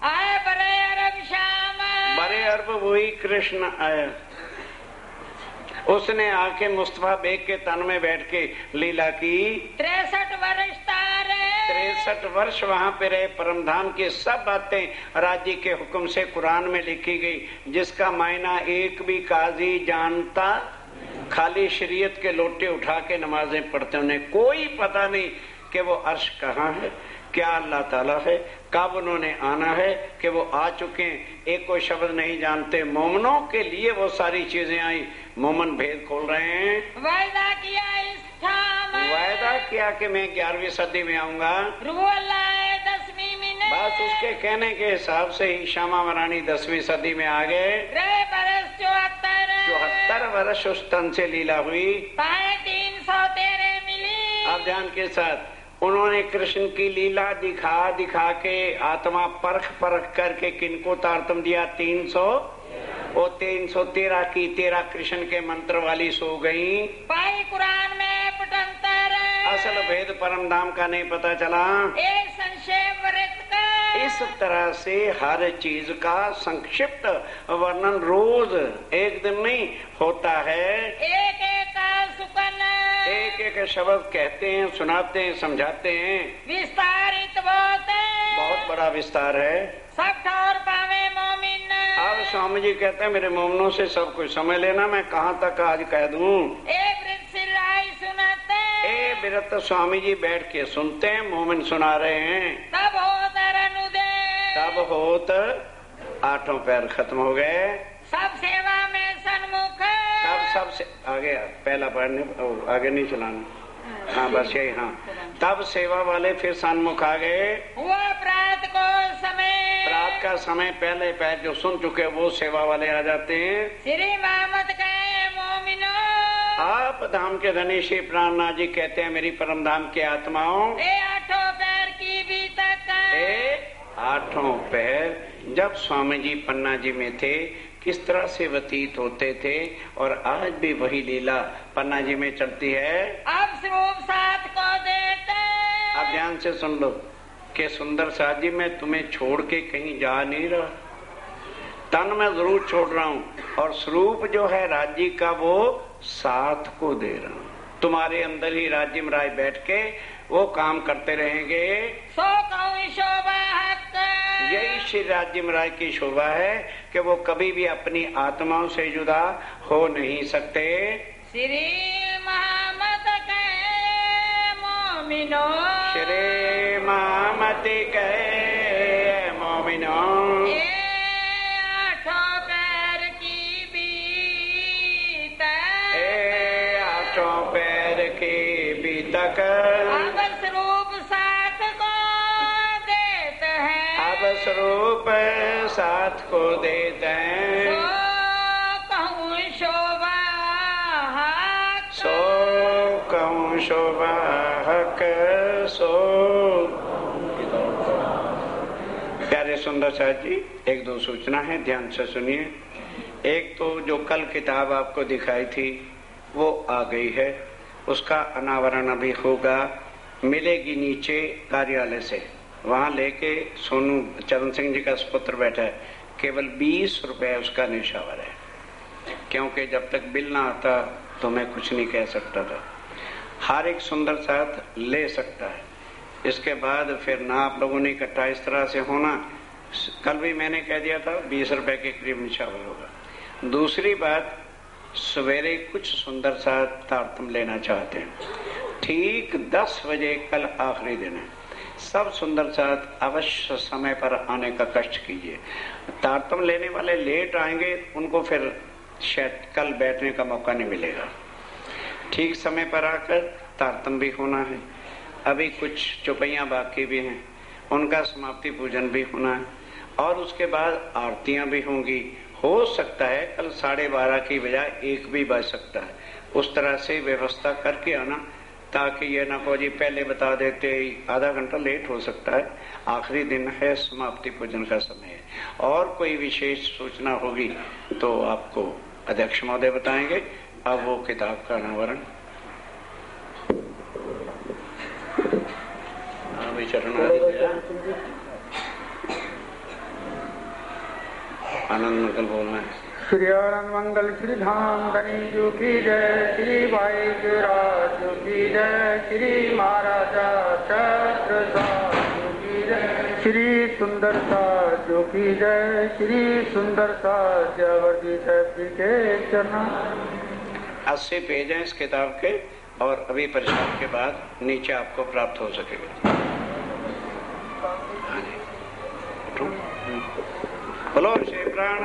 आए बड़े अरब श्याम, बड़े अरब वही कृष्ण आया। उसने आके मुस्तफा बेग के तन में बैठ के लीला की। 63 वर्ष तारे, 63 वर्ष वहाँ पे रहे। परमधाम की सब बातें राज्य के हुक्म से कुरान में लिखी गई, जिसका मायना एक भी काजी जानता। खाली शरीयत के लोटे उठा के नमाजें पढ़ते, उन्हें कोई पता नहीं कि वो अर्श कहाँ है, क्या अल्लाह ताला है, कब उन्होंने आना है, कि वो आ चुके हैं। एक कोई शब्द नहीं जानते। मोमनों के लिए वो सारी चीजें आई। मोमन भेद खोल रहे हैं। वायदा किया इस शाम, वायदा किया कि मैं 11वीं सदी में आऊंगा। 10वीं महीने, बस उसके कहने के हिसाब से ही श्यामा महारानी 10वीं सदी में आ गए। रे बरस 74 वर्ष उस तन से लीला हुई। 313 मिली। अब ध्यान के साथ उन्होंने कृष्ण की लीला दिखा दिखा के आत्मा परख परख करके किनको तारतम दिया? 300। वो 313 की 13 कृष्ण के मंत्र वाली सो गई। पाई कुरान में पटंतर, असल भेद परमधाम का नहीं पता चला। एक संक्षेप वृत्त का, इस तरह से हर चीज का संक्षिप्त वर्णन रोज एक दिन नहीं होता है। एक एक का सुकन, एक एक शब्द कहते हैं, सुनाते हैं, समझाते हैं। विस्तारित बहुत बड़ा विस्तार है। सब ठौर पावे मोमिन। अब स्वामी जी कहते हैं मेरे मोमनों से सब कुछ समझ लेना, मैं कहाँ तक आज कह दूं। ए बिरत स्वामी जी बैठ के सुनते हैं, मोमिन सुना रहे हैं। तब होत अनुदय, तब होत 8 पैर खत्म हो गए। सब सेवा में सन्मुख, तब सबसे आगे पहला पढ़ने आगे नहीं चलाना। हाँ बस यही। हाँ तब सेवा वाले फिर सन्मुख आ गए। हुआ प्रात को समय, प्रात का समय पहले पैर जो सुन चुके वो सेवा वाले आ जाते हैं। श्री मोहम्मद कहे मोमिनो, आप धाम के धनी श्री प्राणनाथ जी कहते हैं मेरी परम धाम के आत्माओं, 8 पैर की भी तक, 8 पैर जब स्वामी जी पन्ना जी में थे किस तरह से व्यतीत होते थे, और आज भी वही लीला पन्ना जी में चलती है। अब स्वरूप साथ को देते। अब ध्यान से सुन लो कि सुंदर साथ जी मैं तुम्हें छोड़ के कहीं जा नहीं रहा, तन में जरूर छोड़ रहा हूँ, और स्वरूप जो है राज्य का वो साथ को दे रहा हूँ। तुम्हारे अंदर ही राज्य में राय बैठ के वो काम करते रहेंगे। सो कहूँ शोभा हक, यही श्री राज्य महाराज की शोभा है कि वो कभी भी अपनी आत्माओं से जुदा हो नहीं सकते। श्री मोहम्मद के मोमिनो, श्री मोहम्मद के मोमिनो, 8 पैर की भी तक, 8 पैर की भी तक, अब स्वरूप साथ को देते हैं। अब स्वरूप साथ को देते हैं। सो कहूँ शोभा हक, सो कहूँ शोभा हक, सो। प्यारे सुंदर साथ जी, 1-2 सूचना है, ध्यान से सुनिए। एक तो जो कल किताब आपको दिखाई थी वो आ गई है, उसका अनावरण अभी होगा, मिलेगी नीचे कार्यालय से। वहां लेके सोनू चरण सिंह जी का सुपुत्र बैठा है, केवल 20 रुपए उसका निशावर है, क्योंकि जब तक बिल ना आता तो मैं कुछ नहीं कह सकता था। हर एक सुंदर साथ ले सकता है। इसके बाद फिर ना आप लोगों ने इकट्ठा इस तरह से होना, कल भी मैंने कह दिया था 20 रुपए के करीब निशावर होगा। दूसरी बात, सवेरे कुछ सुंदर साथ तारतम लेना चाहते हैं, ठीक 10 बजे कल आखिरी दिन है। सब सुंदर साथ अवश्य समय पर आने का कष्ट कीजिए। तारतम लेने वाले लेट आएंगे, उनको फिर शायद कल बैठने का मौका नहीं मिलेगा। ठीक समय पर आकर तारतम भी होना है। अभी कुछ चौपैयां बाकी भी हैं, उनका समाप्ति पूजन भी होना है, और उसके बाद आरतियां भी होंगी, हो सकता है कल 12:30 की बजाय 1 भी बज सकता है। उस तरह से व्यवस्था करके आना, ताकि ये ना को जी पहले बता देते आधा घंटा लेट हो सकता है। आखिरी दिन है, समाप्ति पूजन का समय है। और कोई विशेष सूचना होगी तो आपको अध्यक्ष महोदय बताएंगे। अब वो किताब का अनावरण आनंद मंगल बोलना है। श्री आनंद मंगल श्री धाम धनी जो की जय, श्री भाई राज जो की जय, श्री महाराजा छत्रसाल जो की जय, श्री सुंदर साज जो की जय, श्री सुंदर साज जयवर्दी साहब जी के चरण। 80 पेज हैं इस किताब के, और अभी प्रसाद के बाद नीचे आपको प्राप्त हो सकेगा। बोलो श्री प्राण।